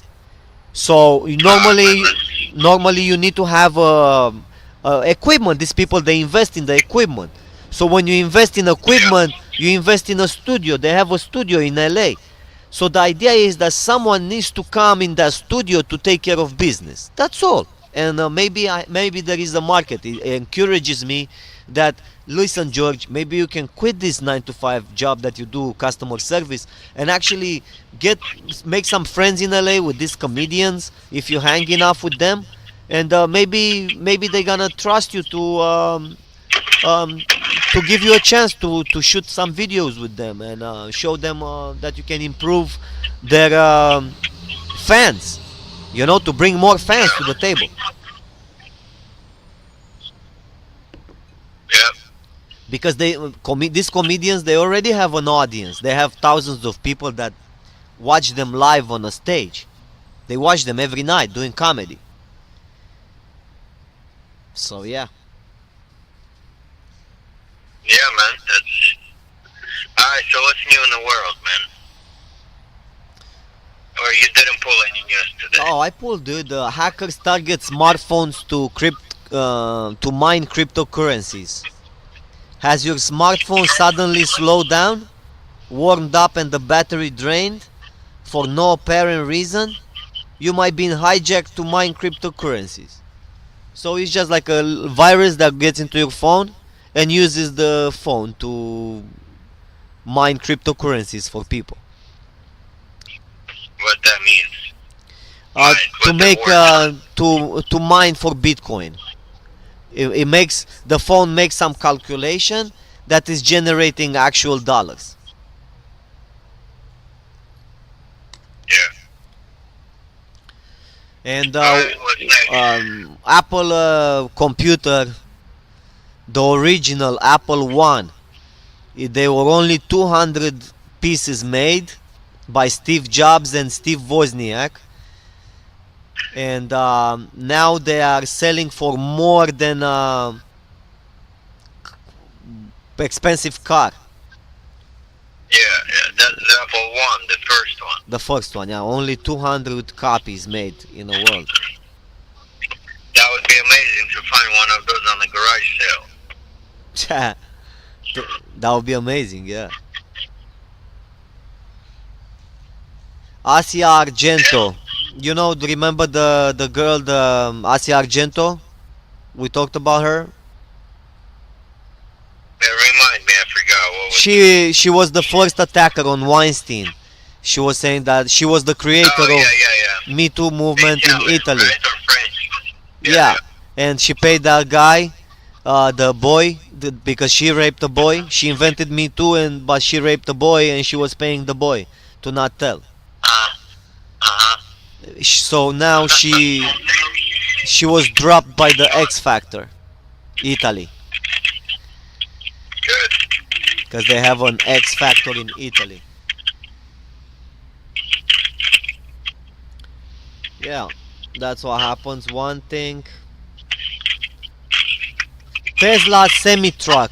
S1: So normally you need to have equipment. These people, they invest in the equipment. So when you invest in equipment, you invest in a studio. They have a studio in LA. So the idea is that someone needs to come in that studio to take care of business. That's all. And maybe there is a market. It encourages me that, listen, George, maybe you can quit this 9 to 5 job that you do, customer service, and actually make some friends in LA with these comedians if you hang enough with them, and maybe they're gonna trust you um, to give you a chance to shoot some videos with them and show them that you can improve their fans. To bring more fans to the table.
S2: yeah,
S1: Because these comedians, they already have an audience. They have thousands of people that watch them live on a stage. They watch them every night doing comedy. So yeah.
S2: yeah, man. That's all right. So what's new in the world, man? Or you didn't pull any news today?
S1: Oh, I pulled, dude. Hackers target smartphones to mine cryptocurrencies. Has your smartphone suddenly slowed down, warmed up, and the battery drained for no apparent reason? You might be hijacked to mine cryptocurrencies. So it's just like a virus that gets into your phone and uses the phone to mine cryptocurrencies for people.
S2: What that means?
S1: Uh,
S2: Mine.
S1: to
S2: What's
S1: make
S2: the word?
S1: to mine for Bitcoin. It makes the phone make some calculation that is generating actual dollars.
S2: Yeah.
S1: And
S2: All right. What's next?
S1: Apple computer, the original Apple One, they were only 200 pieces made by Steve Jobs and Steve Wozniak, and now they are selling for more than expensive car.
S2: Yeah, yeah. That's Apple One, the first one.
S1: The first one, yeah, only 200 copies made in the world.
S2: That would be amazing to find one of those on the garage sale.
S1: That would be amazing, yeah. Asia Argento, remember the girl, Asia Argento? We talked about her.
S2: Remind me, I forgot what was.
S1: She was the first attacker on Weinstein. She was saying that she was the creator
S2: Oh yeah,
S1: of
S2: yeah, yeah.
S1: Me Too movement in
S2: Italian,
S1: Italy.
S2: right? Or French?
S1: Yeah, and she paid that guy, the boy, because she raped a boy. She invented Me Too, but she raped a boy, and she was paying the boy to not tell.
S2: Uh-huh.
S1: So now she was dropped by the X Factor, Italy,
S2: Good.
S1: because they have an X Factor in Italy. Yeah, that's what happens. One thing. Tesla semi truck,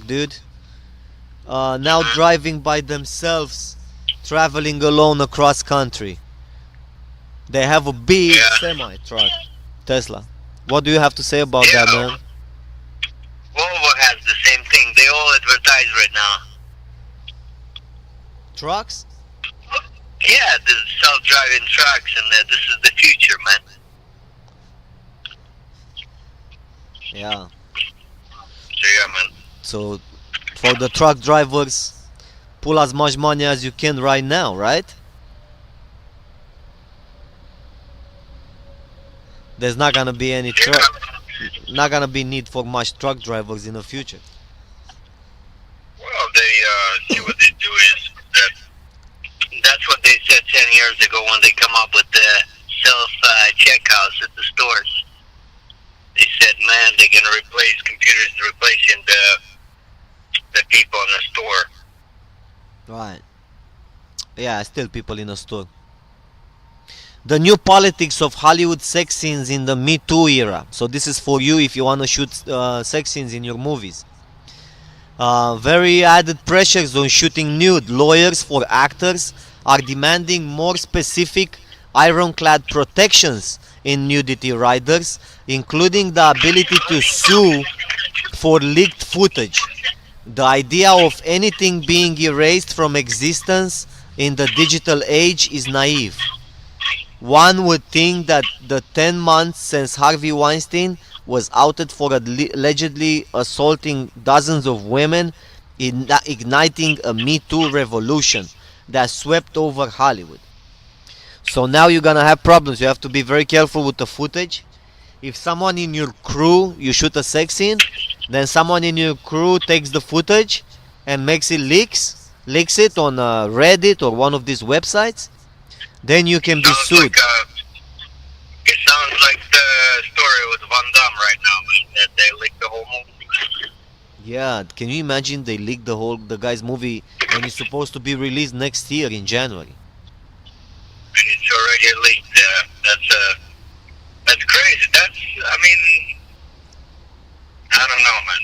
S1: dude. Now driving by themselves, traveling alone across country. They have a big
S2: Yeah.
S1: semi truck, Tesla. What do you have to say about
S2: Yeah.
S1: that, man?
S2: Volvo has the same thing. They all advertise right now.
S1: Trucks?
S2: Yeah, the self-driving trucks, and this is the future, man.
S1: Yeah.
S2: So yeah, man.
S1: So for the truck drivers, pull as much money as you can right now, right? There's not gonna be any not gonna be need for much truck drivers in the future.
S2: Well, they see what they do is that's what they said 10 years ago when they come up with the self checkouts at the stores. They said, man, they're gonna replace computers, replacing the people in the store.
S1: Right. Yeah, still people in a store. The new politics of Hollywood sex scenes in the Me Too era. So this is for you if you want to shoot sex scenes in your movies. Very added pressures on shooting nude. Lawyers for actors are demanding more specific ironclad protections in nudity riders, including the ability to sue for leaked footage. The idea of anything being erased from existence in the digital age is naive. One would think that the 10 months since Harvey Weinstein was outed for allegedly assaulting dozens of women, igniting a Me Too revolution that swept over Hollywood. So now you're gonna have problems. You have to be very careful with the footage. If someone in your crew, you shoot a sex scene, then someone in your crew takes the footage and makes it leaks it on Reddit or one of these websites, then you can be sued.
S2: It sounds like the story with Van Damme right now, man, that they leaked the whole movie.
S1: Yeah, can you imagine they leaked the guy's movie and it's supposed to be released next year in January?
S2: And it's already leaked. That's crazy. I mean, I don't know, man.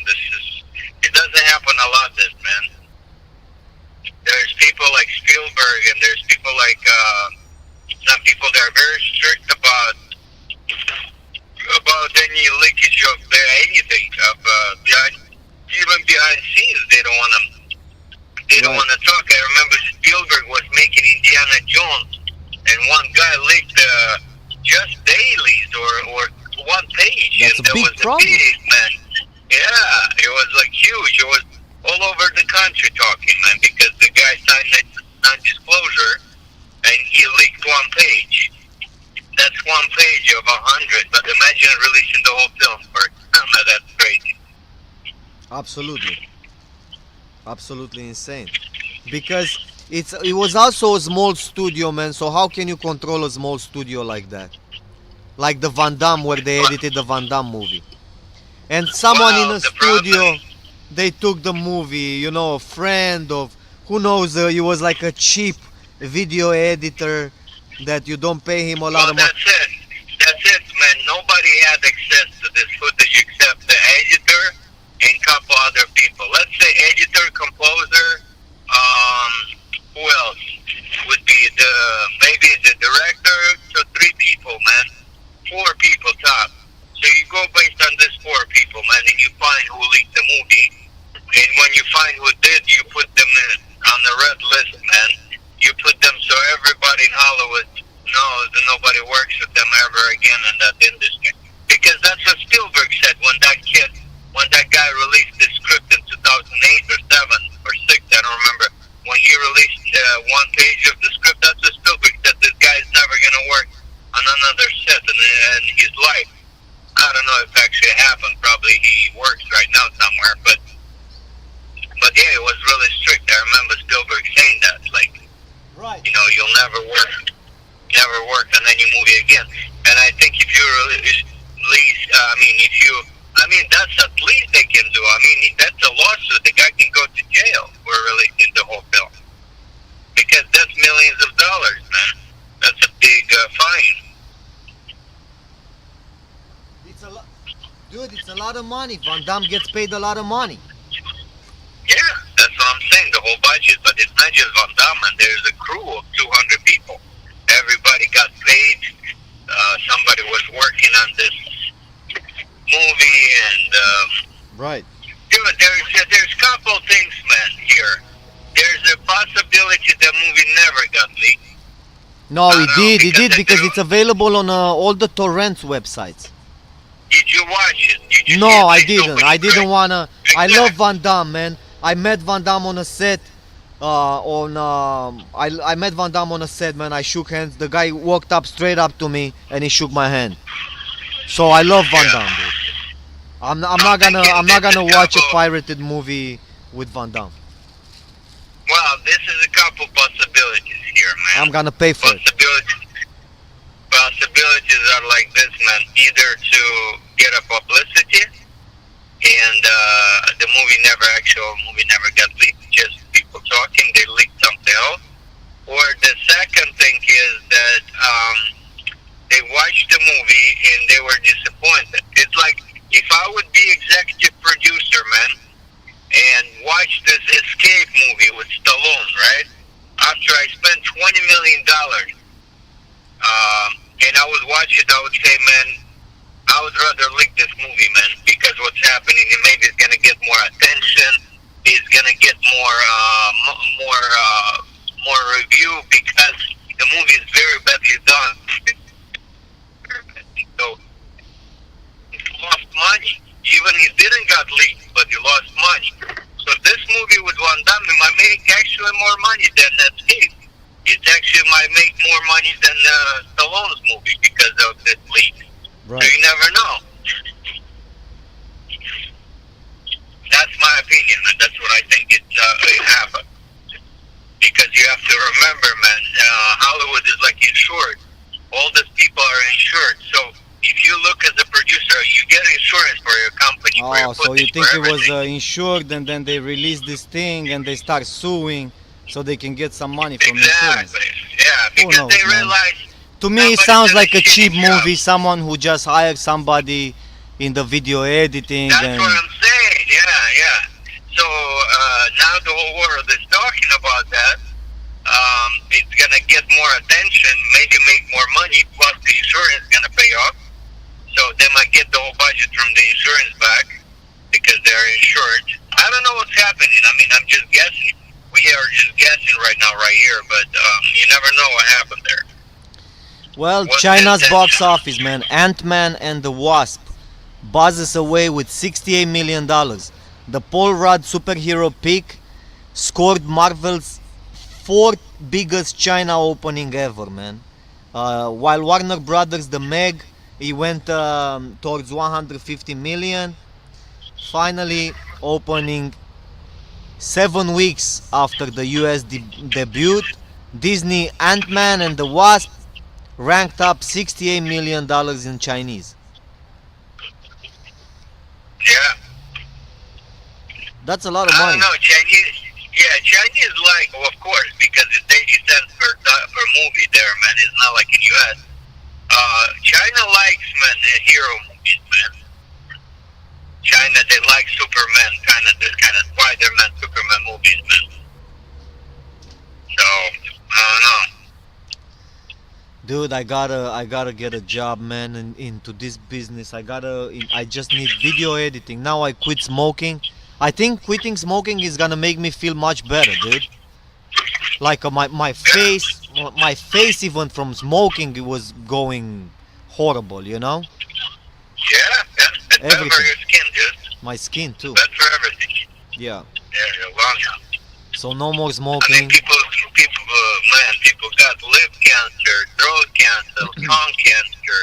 S2: It doesn't happen a lot, this, man. There's people like Spielberg, and there's people like some people that are very strict about any leakage of anything, even behind scenes. They don't want to. They don't want to talk. I remember Spielberg was making Indiana Jones, and one guy leaked just dailies or one page.
S1: That's
S2: and
S1: a big problem.
S2: Man. Yeah, it was like huge. It was all over the country talking, man, because the guy signed that non-disclosure and he leaked one page. That's one page of 100, but imagine releasing the whole film for that's crazy.
S1: Absolutely insane. Because it was also a small studio, man, so how can you control a small studio like that? Like the Van Damme, where they edited the Van Damme movie. And someone in a studio, they took the movie, a friend of, who knows, he was like a cheap video editor that you don't pay him a lot of money.
S2: That's it, man. Nobody had access to this footage except the editor and a couple other people. Let's say editor, composer, who else would be maybe the director, so 3 people, man. 4 people top. So you go based on this 4 people, man, and you find who leaked the movie. And when you find who did, you put them on the red list, man. You put them so everybody in Hollywood knows that nobody works with them ever again in that industry. Because that's what Spielberg said when that guy released the script in 2008 or 7 or 6, I don't remember. When he released one page of the script, that's what Spielberg said. This guy's never going to work on another set in his life. I don't know if it actually happened. Probably he works right now somewhere, but yeah, it was really strict. I remember Spielberg saying that, like,
S1: right.
S2: You'll never work on any movie again. And I think if you release, that's at least they can do. That's a lawsuit. The guy can go to jail for releasing the whole film, because that's millions of dollars, man. That's a big fine.
S1: Dude, it's a lot of money. Van Damme gets paid a lot of money.
S2: Yeah, that's what I'm saying, the whole budget. But it's not just Van Damme, and there's a crew of 200 people. Everybody got paid. Somebody was working on this movie, and
S1: right.
S2: Dude, there's a couple things, man, here. There's a possibility the movie never got leaked.
S1: No, it did because it's available on all the torrents websites.
S2: Did you watch it?
S1: No, I didn't. I didn't wanna. I love Van Damme, man. I met Van Damme on a set. I met Van Damme on a set, man. I shook hands. The guy walked up straight up to me and he shook my hand. So I love Van Damme, dude. I'm not gonna watch a pirated movie with Van Damme.
S2: Well, this is a couple possibilities here, man.
S1: I'm gonna pay for it.
S2: Well, possibilities are like this, man. Either to get a publicity, and the movie never got leaked. Just people talking, they leaked something else. Or the second thing is that they watched the movie and they were disappointed. It's like if I would be executive producer, man, and watch this Escape movie with Stallone, right? After I spent $20 million, and I would watch it, I would say, man, I would rather leak this movie, man, because what's happening, maybe it's gonna get more attention, it's gonna get more review because the movie is very badly done. So he lost money. Even he didn't got leaked, but he lost money. So this movie with Van Damme might make actually more money than Escape. It actually might make more money than Stallone's movie because of this leak.
S1: Right.
S2: So you never know. That's my opinion, and that's what I think it happened. Because you have to remember, man, Hollywood is like insured. All these people are insured. So if you look as a producer, you get insurance for your company. For your
S1: So you
S2: footage,
S1: think
S2: for
S1: it was
S2: everything.
S1: insured, and then they release this thing and they start suing so they can get some money from insurance?
S2: Exactly. Yeah,
S1: Who
S2: because
S1: knows,
S2: they
S1: man?
S2: realize.
S1: To me, it
S2: somebody
S1: sounds
S2: did
S1: like a
S2: shitty
S1: cheap
S2: job.
S1: movie. Someone who just hired somebody in the video editing.
S2: That's
S1: And
S2: what I'm saying. Yeah. So now the whole world is talking about that. It's gonna get more attention, maybe make more money, plus the insurance is gonna pay off. So they might get the whole budget from the insurance back because they're insured. I don't know what's happening. I mean, I'm just guessing. We are just guessing right now, right here, but you never know what happened there.
S1: well,
S2: What's
S1: China's
S2: the
S1: box
S2: intention?
S1: office, man. Ant-Man and the Wasp buzzes away with $68 million. The Paul Rudd superhero pick scored Marvel's fourth biggest China opening ever, man. While Warner Brothers, The Meg, he went towards 150 million. Finally, opening 7 weeks after the US debut, Disney Ant-Man and the Wasp ranked up $68 million in Chinese.
S2: Yeah.
S1: That's a lot of
S2: I
S1: money.
S2: don't know, Chinese. Yeah, Chinese like, well, of course, because it's 80 cents per movie there, man. It's not like in U.S. China likes, man, hero movies, man. China, they like Superman, this kind of Spider-Man, Superman movies, man. So, I don't know.
S1: Dude, I gotta get a job, man, into this business. I just need video editing. Now I quit smoking. I think quitting smoking is gonna make me feel much better, dude. Like my face even from smoking, it was going horrible, you know.
S2: Yeah, it's better for
S1: Everything.
S2: your skin, dude.
S1: My skin too.
S2: That's for everything.
S1: Yeah.
S2: Yeah, your lungs.
S1: So no more
S2: I mean,
S1: smoking.
S2: people got lip cancer, throat cancer, tongue cancer.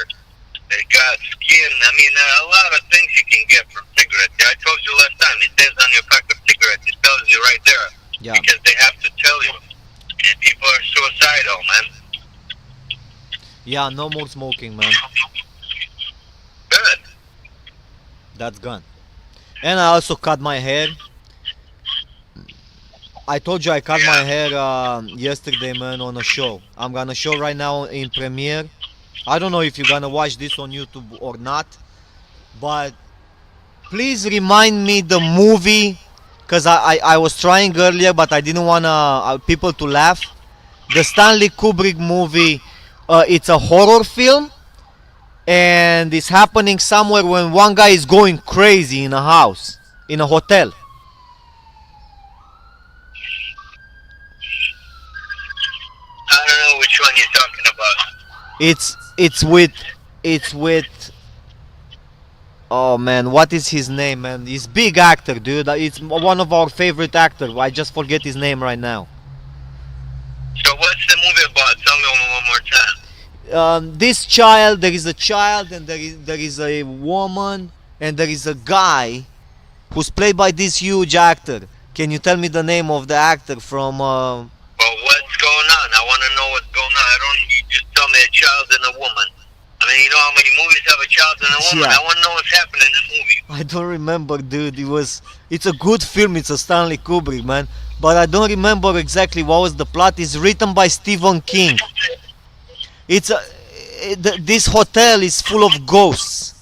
S2: They got skin. I mean, a lot of things you can get from cigarettes. I told you last time. It says on your pack of cigarettes. It tells you right there.
S1: Yeah.
S2: Because they have to tell you. And people are suicidal, man.
S1: Yeah, no more smoking, man.
S2: Good.
S1: That's gone. And I also cut my hair. I told you I cut my hair yesterday, man, on a show. I'm gonna show right now in premiere. I don't know if you're gonna watch this on YouTube or not, but please remind me the movie, cause I was trying earlier, but I didn't wanna people to laugh. The Stanley Kubrick movie. It's a horror film, and it's happening somewhere when one guy is going crazy in a house, in a hotel.
S2: I don't know which one you're talking about.
S1: It's with oh man, what is his name, man? He's big actor, dude. It's one of our favorite actors. I just forget his name right now.
S2: So what's the movie about? Tell me one more time.
S1: This child, there is a child, and there is a woman, and there is a guy who's played by this huge actor. Can you tell me the name of the actor from?
S2: Well, what's going on? I want to know what's going on. I don't. You just tell tell me a child and a woman. I mean, you know how many movies have a child and a woman?
S1: Yeah.
S2: I want to know what's happening in the movie.
S1: I don't remember, dude. It's a good film. It's a Stanley Kubrick, man. But I don't remember exactly what was the plot. It's written by Stephen King. It's a this hotel is full of ghosts.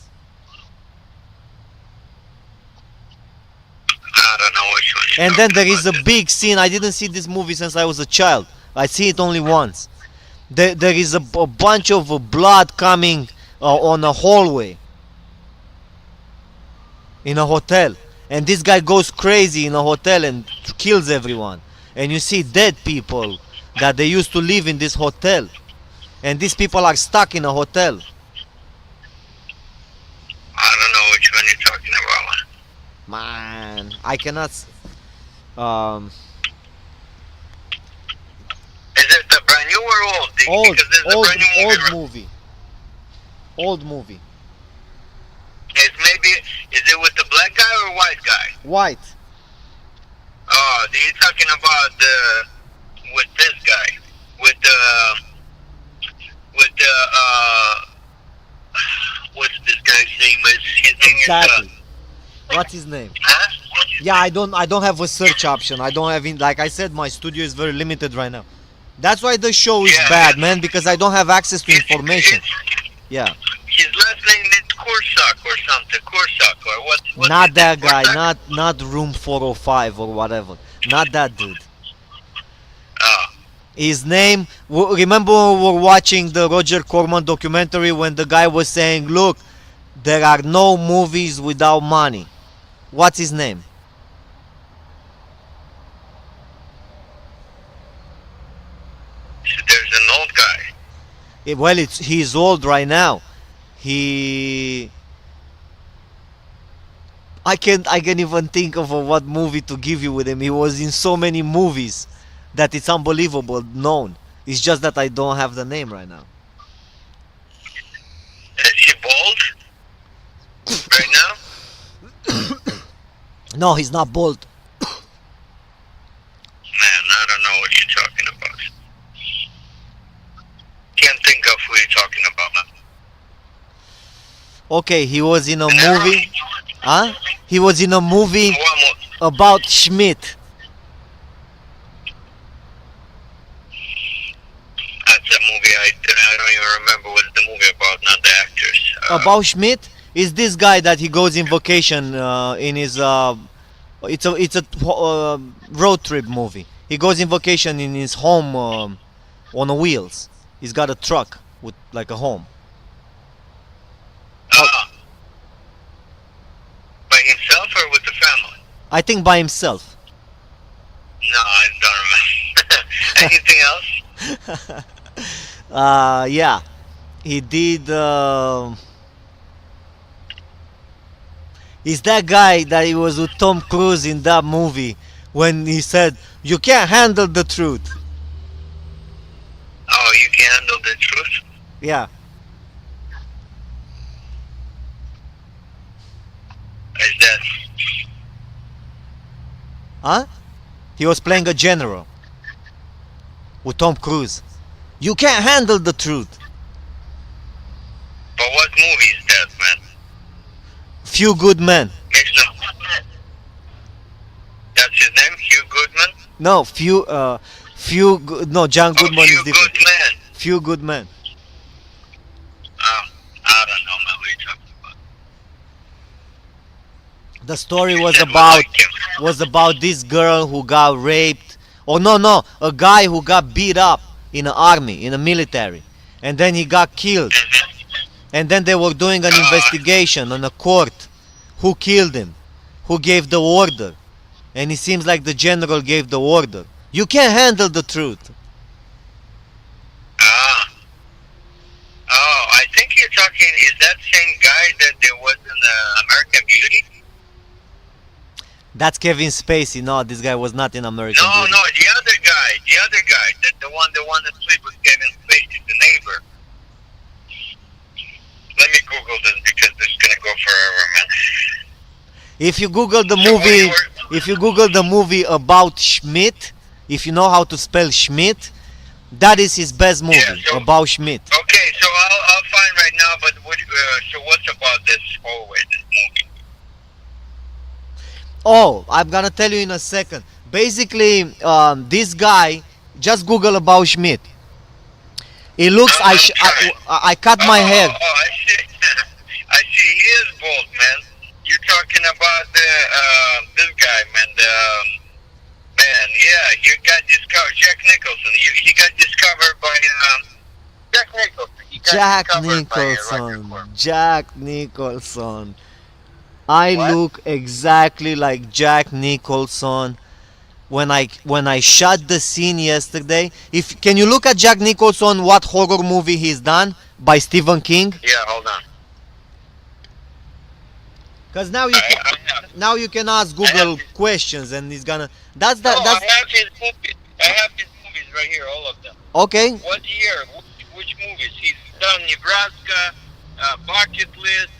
S2: I don't know which one.
S1: And then there is a big scene. I didn't see this movie since I was a child. I see it only once. There is a bunch of blood coming on a hallway in a hotel, and this guy goes crazy in a hotel and kills everyone. And you see dead people that they used to live in this hotel, and these people are stuck in a hotel.
S2: I don't know which one you're talking about.
S1: Man, I cannot.
S2: Is it the brand new or old?
S1: Old,
S2: Because there's a brand new movie.
S1: movie. Old movie.
S2: Is it with the black guy or white guy?
S1: White.
S2: Oh, you're talking about with this guy, with what's this guy's name? His name
S1: Exactly. What's his name?
S2: huh?
S1: Yeah, I don't have a search option. I don't have like I said, my studio is very limited right now. That's why the show is
S2: Yeah.
S1: bad, man, because I don't have access to information. Yeah.
S2: His last name is Korsak or something. Korsak or what?
S1: Not that guy, not Room 405 or whatever. Not that dude.
S2: Oh,
S1: His name, remember we were watching the Roger Corman documentary when the guy was saying, look, there are no movies without money. What's his name?
S2: so there's an old guy.
S1: Well, he's old right now. I can't even think of what movie to give you with him. He was in so many movies that it's unbelievable known. It's just that I don't have the name right now.
S2: Is she bald right now?
S1: No, he's not bald.
S2: Man, I don't know what you're talking about. Can't think of who you're talking about, man.
S1: Okay, he was in a movie. Huh? He was in a movie
S2: One more.
S1: about Schmidt.
S2: That's a movie I don't even remember what the movie about, not the actors.
S1: About Schmidt is this guy that he goes in vacation in his it's a road trip movie. He goes in vacation in his home on the wheels. He's got a truck with like a home.
S2: By himself or with the family?
S1: I think by himself.
S2: No, I don't remember. Anything else?
S1: Yeah, he did. Is that guy that he was with Tom Cruise in that movie when he said, "You can't handle the truth"?
S2: Oh, you can handle the truth?
S1: Yeah.
S2: Is that...
S1: Huh? He was playing a general with Tom Cruise. You can't handle the truth.
S2: But what movie is that, man?
S1: Few Good Men.
S2: That's his name? Hugh Goodman?
S1: No, no, John Goodman
S2: oh,
S1: is
S2: Hugh
S1: different.
S2: Goodman.
S1: Few Good Men.
S2: Oh, I don't know, man. What are you talking about?
S1: The story was
S2: Never
S1: about
S2: liked him.
S1: this girl who got raped. Oh no, a guy who got beat up in the army, in the military, and then he got killed. And then they were doing an investigation on a court. Who killed him? Who gave the order? And it seems like the general gave the order. You can't handle the truth.
S2: Oh, I think you're talking, is that same guy that there was in American Beauty?
S1: That's Kevin Spacey. No, this guy was not in American
S2: No,
S1: Beauty.
S2: no, the other guy, the one that sleep with Kevin Spacey, the neighbor. Let me Google this because this is gonna go forever, man.
S1: If you Google the
S2: So
S1: movie,
S2: we were-
S1: if you Google the movie about Schmidt, if you know how to spell Schmidt, That is his best movie,
S2: Yeah. So
S1: about Schmidt.
S2: okay, so I'll find right now. But so what's about this hallway? This movie?
S1: Oh, I'm gonna tell you in a second. Basically, this guy, just Google about Schmidt. It looks,
S2: I'm trying.
S1: I cut my hair.
S2: I see. I see. He is bold, man. You're talking about this guy, man. Man, yeah, he got discovered. Jack Nicholson. He got discovered by Jack Nicholson. He got
S1: Jack
S2: discovered by Roger
S1: Nicholson.
S2: Corman.
S1: Jack Nicholson. I
S2: What?
S1: look exactly like Jack Nicholson. When I shot the scene yesterday, if can you look at Jack Nicholson, what horror movie he's done by Stephen King?
S2: Yeah, hold on.
S1: Because now you can ask
S2: I have
S1: Google
S2: his-
S1: questions and he's gonna. That's
S2: No,
S1: the that's
S2: I have his movies. I have his movies right here, all of them.
S1: okay.
S2: What year? Which movies? He's done Nebraska, Bucket List,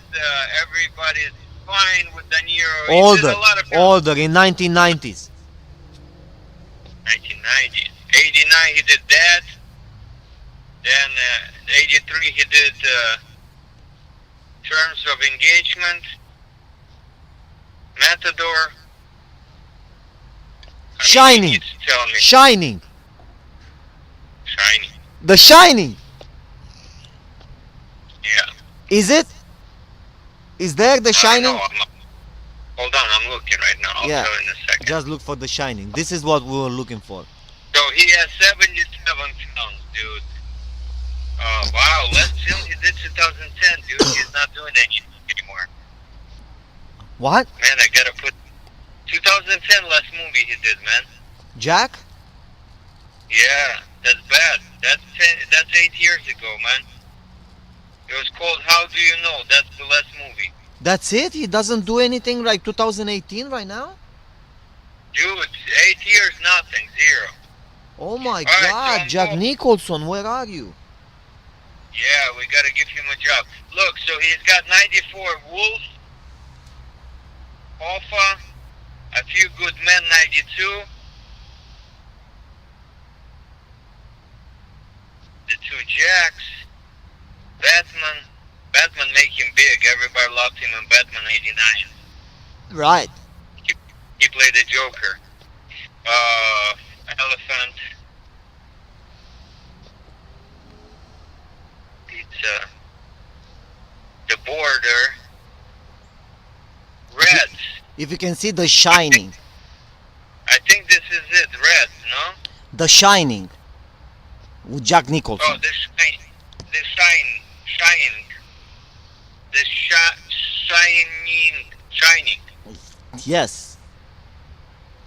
S2: Everybody's Fine with De Niro. He did
S1: Older,
S2: a lot of films.
S1: older in 1990s.
S2: 1990s. 89 he did that. Then 83 he did Terms of Engagement, Matador.
S1: Shining.
S2: You need to tell me.
S1: Shining,
S2: Shining.
S1: The Shining.
S2: Yeah.
S1: Is it? Is there The Shining?
S2: Hold on, I'm looking right now. I'll
S1: Yeah.
S2: tell you in a second.
S1: Just look for The Shining. This is what we were looking for.
S2: So he has 77 films, dude. Wow, last film he did 2010, dude. He's not doing anything anymore.
S1: What?
S2: Man, I gotta put 2010 last movie he did, man.
S1: Jack?
S2: Yeah, that's bad. That's 8 years ago, man. It was called How Do You Know? That's the last movie.
S1: That's it? He doesn't do anything like 2018 right now?
S2: Dude, 8 years, nothing, zero.
S1: Oh my
S2: All right,
S1: God,
S2: so
S1: Jack Nicholson, where are you?
S2: Yeah, we gotta give him a job. Look, so he's got 94 Wolves, Alpha, A Few Good Men, 92. The Two Jacks, Batman. Batman make him big. Everybody loved him in Batman 89.
S1: Right.
S2: He played the Joker. Elephant. It's The Border. Reds.
S1: If you can see The Shining.
S2: I think this is it. Reds, no?
S1: The Shining. With Jack
S2: Oh,
S1: Nicholson.
S2: Shining. Shining.
S1: Yes.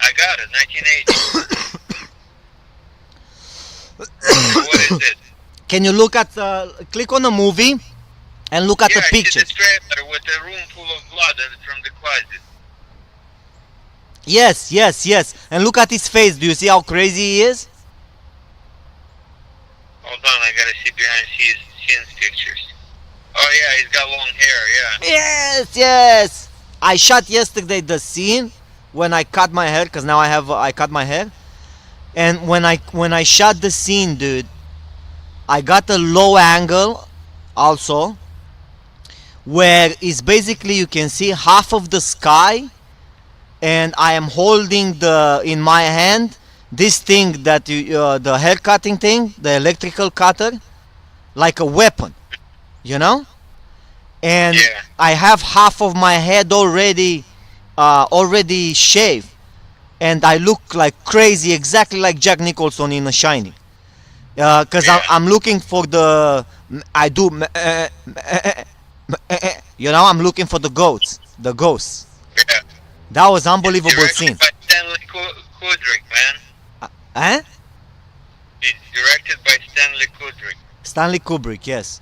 S2: I got it, 1980. What is it?
S1: Can you look at, click on a movie and look at
S2: Yeah,
S1: the
S2: I see
S1: pictures.
S2: the trailer with a room full of blood from the closet.
S1: Yes, yes, yes. And look at his face. Do you see how crazy he is?
S2: Hold on, I gotta see behind scenes pictures. Oh yeah, he's got long hair, yeah.
S1: Yes, yes. I shot yesterday the scene when I cut my hair, because now I cut my hair. And when I shot the scene, dude, I got a low angle also, where it's basically you can see half of the sky, and I am holding in my hand this thing that the hair cutting thing, the electrical cutter, like a weapon, you know. And
S2: Yeah.
S1: I have half of my head already shaved, and I look like crazy, exactly like Jack Nicholson in The Shining. Because
S2: Yeah.
S1: I'm looking for I do, you know, I'm looking for the ghosts.
S2: Yeah.
S1: That was unbelievable
S2: Directed
S1: scene.
S2: by Stanley Kubrick, man.
S1: Eh?
S2: It's directed by Stanley Kubrick.
S1: Stanley Kubrick, yes.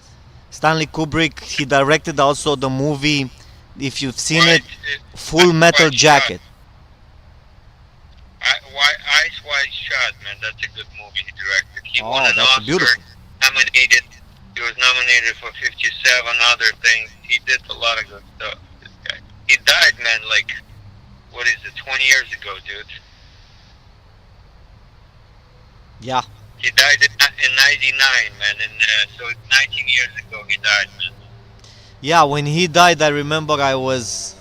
S1: Stanley Kubrick, he directed also the movie, if you've seen it, Full Metal Jacket.
S2: Ice White Shot, man. That's a good movie he directed. He won an
S1: That's
S2: Oscar.
S1: beautiful.
S2: Nominated. He was nominated for 57 other things. He did a lot of good stuff. This guy. He died, man. Like, what is it? 20 years ago, dude.
S1: Yeah.
S2: He died in in '99, man, and so 19 years ago he died, man.
S1: Yeah, when he died, I remember I was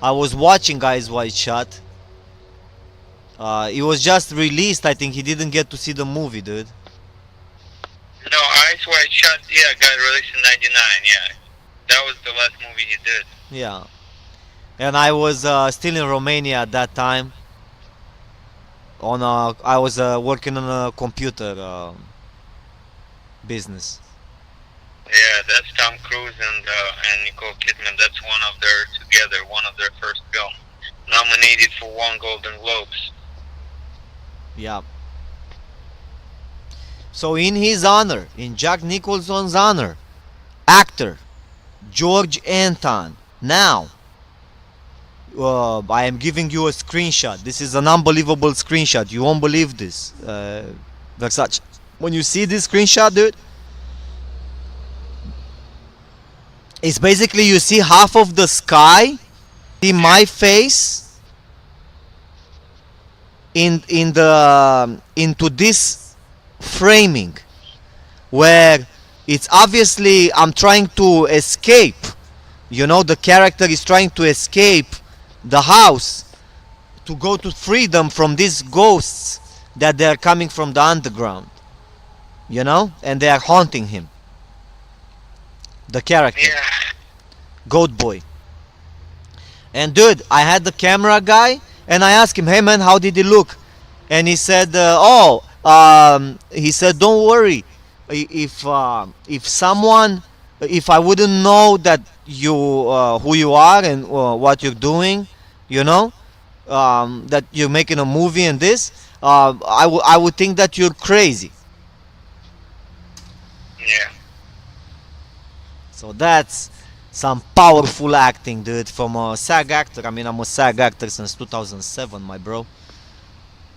S1: watching Eyes Wide Shut. It was just released. I think he didn't get to see the movie, dude.
S2: No, Eyes Wide Shut, yeah, got released in '99. Yeah, that was the last movie he did.
S1: Yeah, and I was still in Romania at that time. I was working on a computer business.
S2: Yeah, that's Tom Cruise and Nicole Kidman. That's one of their first film, nominated for 1 Golden Globes.
S1: Yeah. So in his honor, in Jack Nicholson's honor, actor George Anton. Now, I am giving you a screenshot. This is an unbelievable screenshot. You won't believe this, Versace. When you see this screenshot, dude, it's basically you see half of the sky, see my face into this framing where it's obviously I'm trying to escape. You know, the character is trying to escape the house to go to freedom from these ghosts that they are coming from the underground. You know, and they are haunting him. The character,
S2: Yeah,
S1: Goat Boy. And dude, I had the camera guy, and I asked him, "Hey man, how did he look?" And he said, he said, "Don't worry. If someone, if I wouldn't know that you who you are and what you're doing, you know, that you're making a movie and this, I would think that you're crazy."
S2: yeah,
S1: So that's some powerful acting, dude, from a SAG actor. I mean, I'm a SAG actor since 2007, my bro.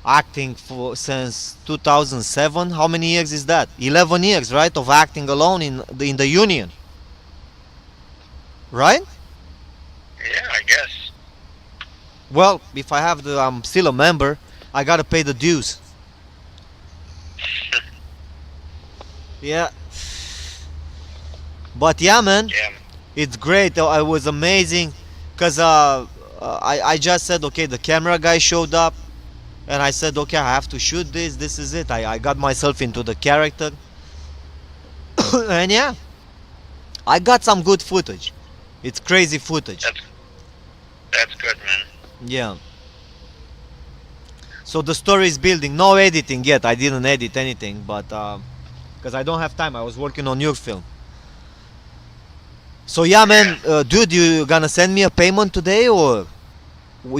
S1: Acting for since 2007. How many years is that? 11 years, right, of acting alone in the union, right?
S2: yeah. I guess.
S1: Well, if I have I'm still a member. I gotta pay the dues. Yeah, but yeah, man,
S2: Yeah,
S1: it's great. It was amazing, cause I just said okay. The camera guy showed up, and I said okay, I have to shoot this. This is it. I got myself into the character, and yeah, I got some good footage. It's crazy footage.
S2: that's good, man.
S1: Yeah. So the story is building. No editing yet. I didn't edit anything, but because I don't have time. I was working on your film. So yeah, man, dude, you gonna send me a payment today, or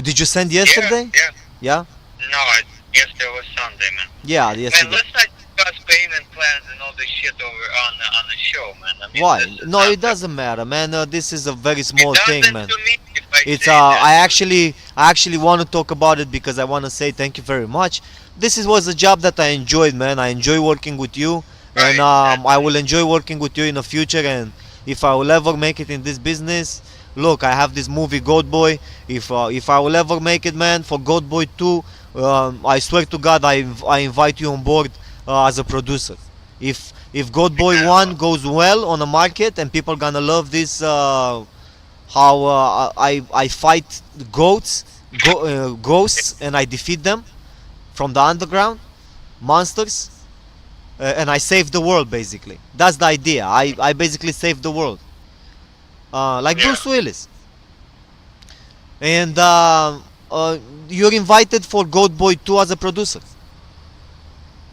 S1: did you send yesterday?
S2: Yeah,
S1: Yeah.
S2: yeah. No, yesterday was Sunday, man.
S1: Yeah,
S2: Man,
S1: yesterday.
S2: let's not discuss payment plans and all this shit over on the show, man. I mean,
S1: Why?
S2: this is
S1: No,
S2: not
S1: it doesn't matter, man. This is a very
S2: It
S1: small thing,
S2: doesn't
S1: man.
S2: to me if I
S1: It's
S2: say that.
S1: I actually want to talk about it because I want to say thank you very much. Was a job that I enjoyed, man. I enjoy working with you, and
S2: Right.
S1: I will enjoy working with you in the future. And if I will ever make it in this business, look, I have this movie Goat Boy. If I will ever make it, man, for Goat Boy 2, I swear to God, I invite you on board as a producer. If Goat Boy 1 goes well on the market and people gonna love this. How I fight ghosts, and I defeat them from the underground monsters, and I save the world. Basically, that's the idea. I basically save the world, like
S2: Yeah.
S1: Bruce Willis. And you're invited for Goat Boy 2 as a producer.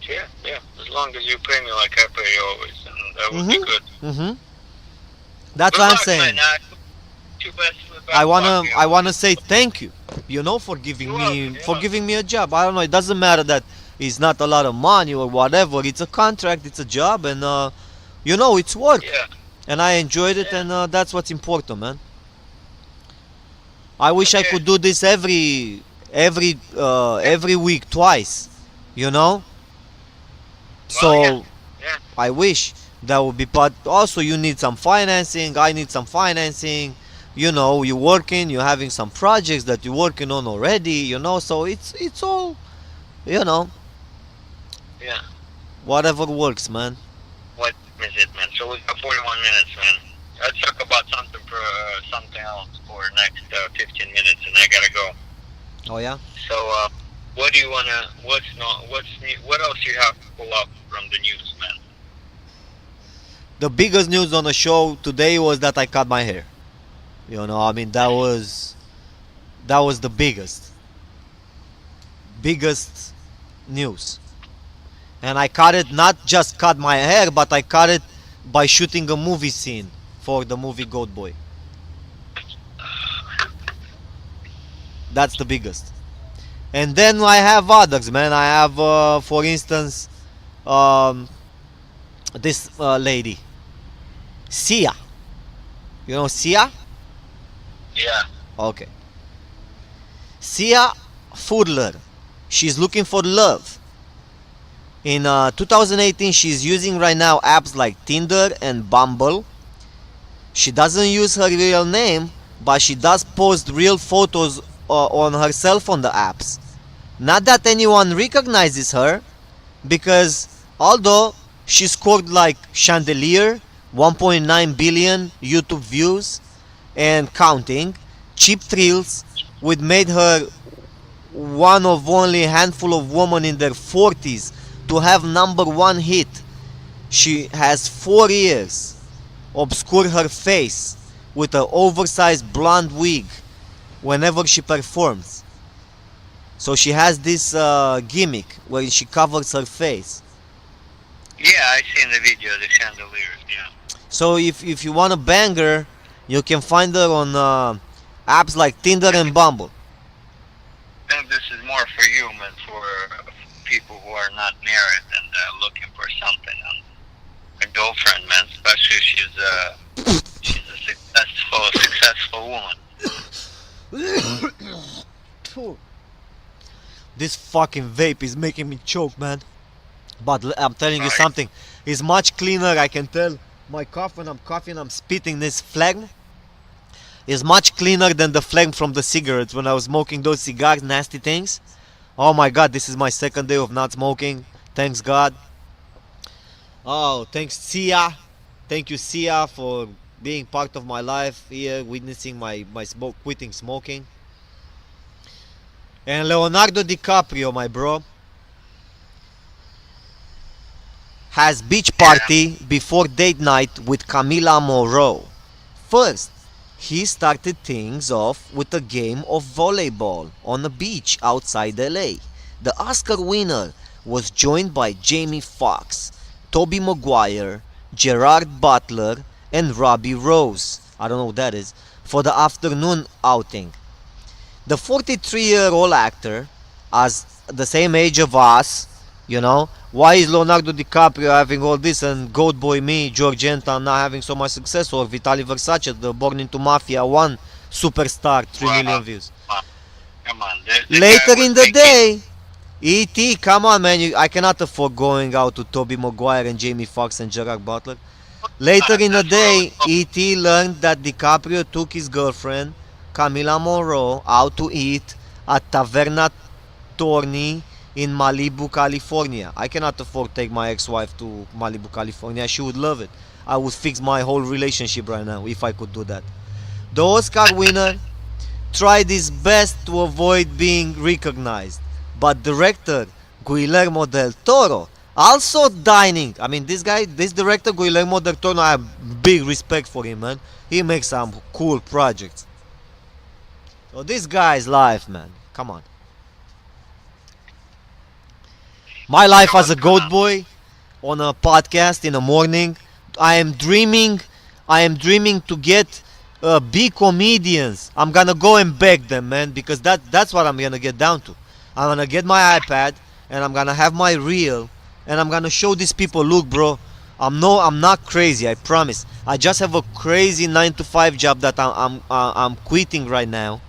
S2: Yeah, yeah. As long as you pay me like I pay you always, and that would be
S1: Mhm.
S2: good.
S1: Mm-hmm. That's
S2: Good
S1: what I'm
S2: luck,
S1: saying.
S2: man. Too best for the
S1: I
S2: best
S1: wanna
S2: luck,
S1: I
S2: yeah.
S1: wanna say thank you, for giving
S2: You're
S1: me
S2: welcome, yeah.
S1: a job. I don't know. It doesn't matter that it's not a lot of money or whatever. It's a contract. It's a job, and it's work.
S2: Yeah,
S1: And I enjoyed it,
S2: Yeah.
S1: and that's what's important, man. I wish I
S2: Okay.
S1: could do this every week, twice. You know. So
S2: yeah. Yeah.
S1: I wish that would be, but also you need some financing. I need some financing. You're working, you're having some projects that you're working on already. So it's all, you know,
S2: Yeah.
S1: Whatever works, man.
S2: What is it, man? So we got 41 minutes, man. Let's talk about something for something else for next 15 minutes, and I gotta go.
S1: Oh yeah.
S2: So, what do you wanna? What's not? What's new? What else you have to pull up from the news, man?
S1: The biggest news on the show today was that I cut my hair. I mean that was the biggest news. And I cut it, not just cut my hair, but I cut it by shooting a movie scene for the movie Goat Boy. That's the biggest. And then I have others, man. I have, for instance, um, this lady, Sia. You know Sia?
S2: Yeah.
S1: Okay. Sia Fudler. She's looking for love. In 2018, she's using right now apps like Tinder and Bumble. She doesn't use her real name, but she does post real photos on herself on the apps. Not that anyone recognizes her, because although she scored like Chandelier, 1.9 billion YouTube views, and counting, Cheap Thrills, which made her one of only a handful of women in their 40s to have number one hit. She has 4 years obscure her face with an oversized blonde wig whenever she performs. So she has this gimmick where she covers her face.
S2: Yeah, I seen the video, the chandeliers. Yeah.
S1: So if you want to bang her, you can find her on apps like Tinder and Bumble.
S2: I think this is more for you, man, for people who are not married and looking for something. A girlfriend, man, especially if she's a successful woman.
S1: This fucking vape is making me choke, man. But I'm telling you
S2: Right.
S1: something. It's much cleaner. I can tell my cough when I'm coughing, I'm spitting this phlegm. Is much cleaner than the phlegm from the cigarettes when I was smoking those cigars, nasty things. Oh my god, this is my second day of not smoking. Thanks God. Oh, thanks Sia. Thank you Sia for being part of my life here, witnessing my quitting smoking. And Leonardo DiCaprio, my bro, has beach party before date night with Camila Morrow. First, he started things off with a game of volleyball on a beach outside LA. The Oscar winner was joined by Jamie Foxx, Tobey Maguire, Gerard Butler, and Robbie Rose. I don't know who that is. For the afternoon outing. The 43-year-old actor, as the same age of us, why is Leonardo DiCaprio having all this and Goat Boy me, George Anton, not having so much success, or Vitaliy Versace, the Born into Mafia 1 superstar, 3 million views.
S2: Come on.
S1: Later in the day, E.T., come on man, I cannot afford going out to Tobey Maguire and Jamie Foxx and Gerard Butler. Later in the day, E.T. learned that DiCaprio took his girlfriend, Camila Morrow, out to eat at Taverna Torni in Malibu, California. I cannot afford to take my ex-wife to Malibu, California. She would love it. I would fix my whole relationship right now if I could do that. The Oscar winner tried his best to avoid being recognized, but director Guillermo del Toro also dining. I mean, this director Guillermo del Toro, I have big respect for him, man. He makes some cool projects. So this guy's life, man. Come on. My life as a goat boy on a podcast in the morning. I am dreaming to get big comedians. I'm gonna go and beg them, man, because that's what I'm gonna get down to. I'm gonna get my iPad and I'm gonna have my reel and I'm gonna show these people, look, bro, I'm not crazy. I promise. I just have a crazy 9 to 5 job that I'm quitting right now,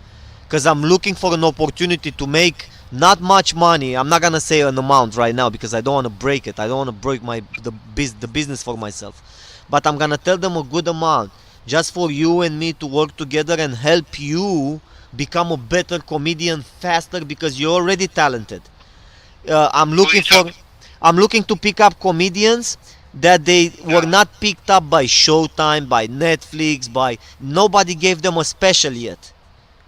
S1: because I'm looking for an opportunity to make not much money. I'm not gonna say an amount right now because I don't want to break it. I don't want to break the business for myself. But I'm gonna tell them a good amount, just for you and me to work together and help you become a better comedian faster, because you're already talented. I'm looking for I'm looking to pick up comedians that they were
S2: Yeah.
S1: not picked up by Showtime, by Netflix, by nobody gave them a special yet.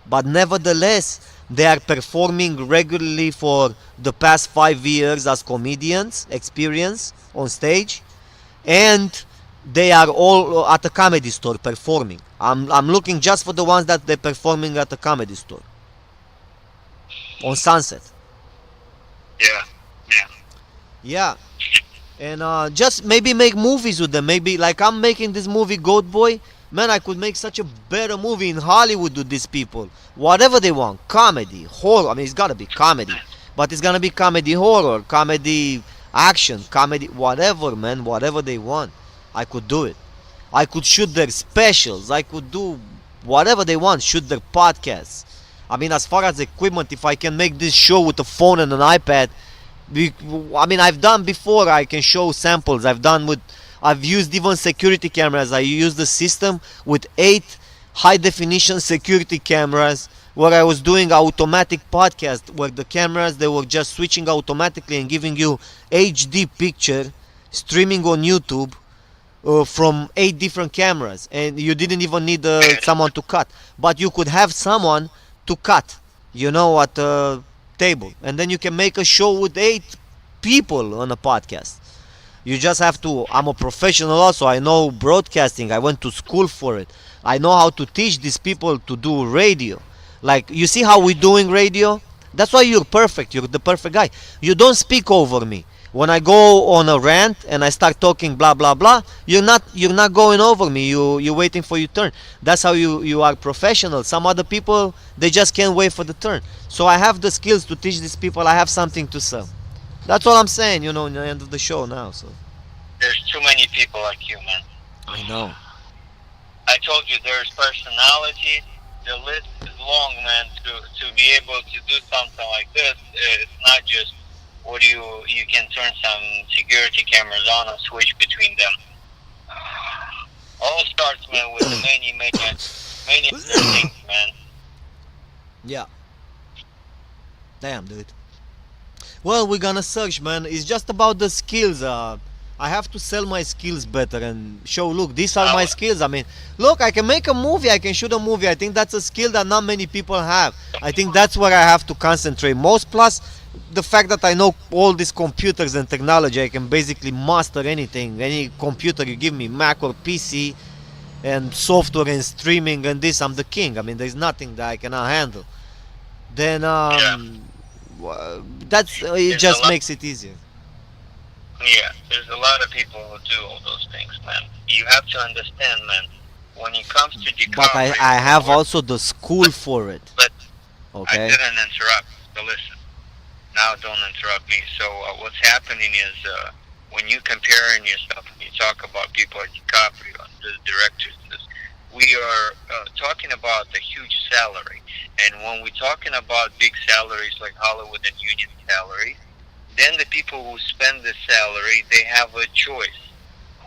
S1: But nevertheless, they are performing regularly for the past 5 years as comedians, experience on stage, and they are all at a comedy store performing. I'm looking just for the ones that they're performing at a comedy store on Sunset.
S2: Yeah. Yeah.
S1: Yeah, and just maybe make movies with them. Maybe like I'm making this movie Goat Boy. Man, I could make such a better movie in Hollywood with these people. Whatever they want, comedy, horror. I mean, it's gotta be comedy, but it's gonna be comedy horror, comedy action, comedy whatever, man. Whatever they want, I could do it. I could shoot their specials. I could do whatever they want. Shoot their podcasts. I mean, as far as equipment, if I can make this show with a phone and an iPad, I mean, I've done before. I can show samples. I've used even security cameras. I used the system with 8 high definition security cameras where I was doing automatic podcast where the cameras they were just switching automatically and giving you HD picture streaming on YouTube from 8 different cameras, and you didn't even need someone to cut, but you could have someone to cut, at the table, and then you can make a show with 8 people on a podcast. You just have to. I'm a professional also. I know broadcasting. I went to school for it. I know how to teach these people to do radio. Like, you see how we're doing radio? That's why you're perfect. You're the perfect guy. You don't speak over me. When I go on a rant and I start talking blah blah blah, you're not going over me. You're waiting for your turn. That's how you are professional. Some other people, they just can't wait for the turn. So I have the skills to teach these people. I have something to sell. That's what I'm saying, in the end of the show now. So
S2: There's too many people like you, man.
S1: I know.
S2: I told you there's personality. The list is long, man. To be able to do something like this, it's not just what you can turn some security cameras on and switch between them. All starts, man, with many other things, man.
S1: Yeah. Damn, dude. Well, we're gonna search, man. It's just about the skills. I have to sell my skills better and show, look, these are my skills. I mean, look, I can make a movie, I can shoot a movie. I think that's a skill that not many people have. I think that's where I have to concentrate most. Plus, the fact that I know all these computers and technology, I can basically master anything. Any computer you give me, Mac or PC, and software and streaming and this, I'm the king. I mean, there's nothing that I cannot handle. Then, it
S2: There's a
S1: just
S2: lot.
S1: makes it easier.
S2: Yeah, there's a lot of people who do all those things, man. You have to understand, man. When it comes to
S1: But I,
S2: recovery,
S1: I have also the school for it.
S2: but I
S1: Okay?
S2: didn't interrupt. So listen, now don't interrupt me. So what's happening is when you comparing yourself, when you talk about people like DiCaprio and the directors, we are talking about a huge salary. And when we're talking about big salaries like Hollywood and union salaries, then the people who spend the salary, they have a choice.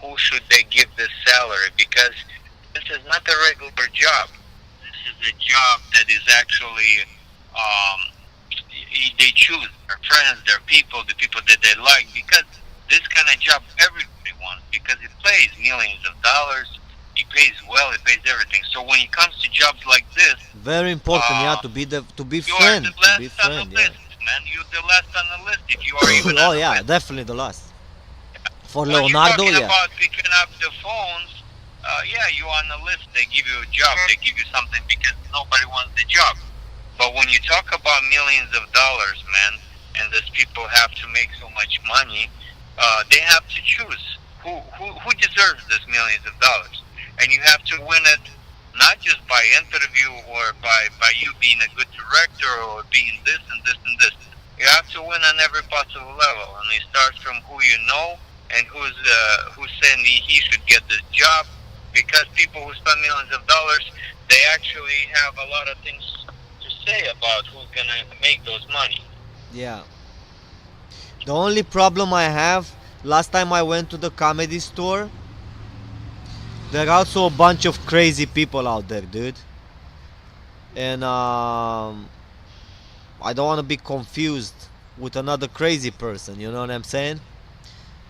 S2: Who should they give this salary? Because this is not a regular job. This is a job that is actually, they choose their friends, their people, the people that they like. Because this kind of job everybody wants. Because it pays millions of dollars. It pays well. It pays everything. So when it comes to jobs like this,
S1: Very important, yeah, to be
S2: you are
S1: friend,
S2: the
S1: to be
S2: last on
S1: friend,
S2: the
S1: yeah.
S2: list, man. You're the last on the list if you are even
S1: Oh
S2: on the
S1: yeah,
S2: list.
S1: definitely the last. For
S2: When
S1: Leonardo,
S2: you're talking
S1: yeah.
S2: about picking up the phones, yeah, you're on the list. They give you a job. They give you something because nobody wants the job. But when you talk about millions of dollars, man, and these people have to make so much money, they have to choose who deserves this millions of dollars, and you have to win it not just by interview or by you being a good director or being this and this and this. You have to win on every possible level, and it starts from who you know and who's saying he should get this job. Because people who spend millions of dollars, they actually have a lot of things to say about who's gonna make those money.
S1: Yeah. The only problem I have, last time I went to the comedy store, there are also a bunch of crazy people out there, dude. And I don't want to be confused with another crazy person, you know what I'm saying?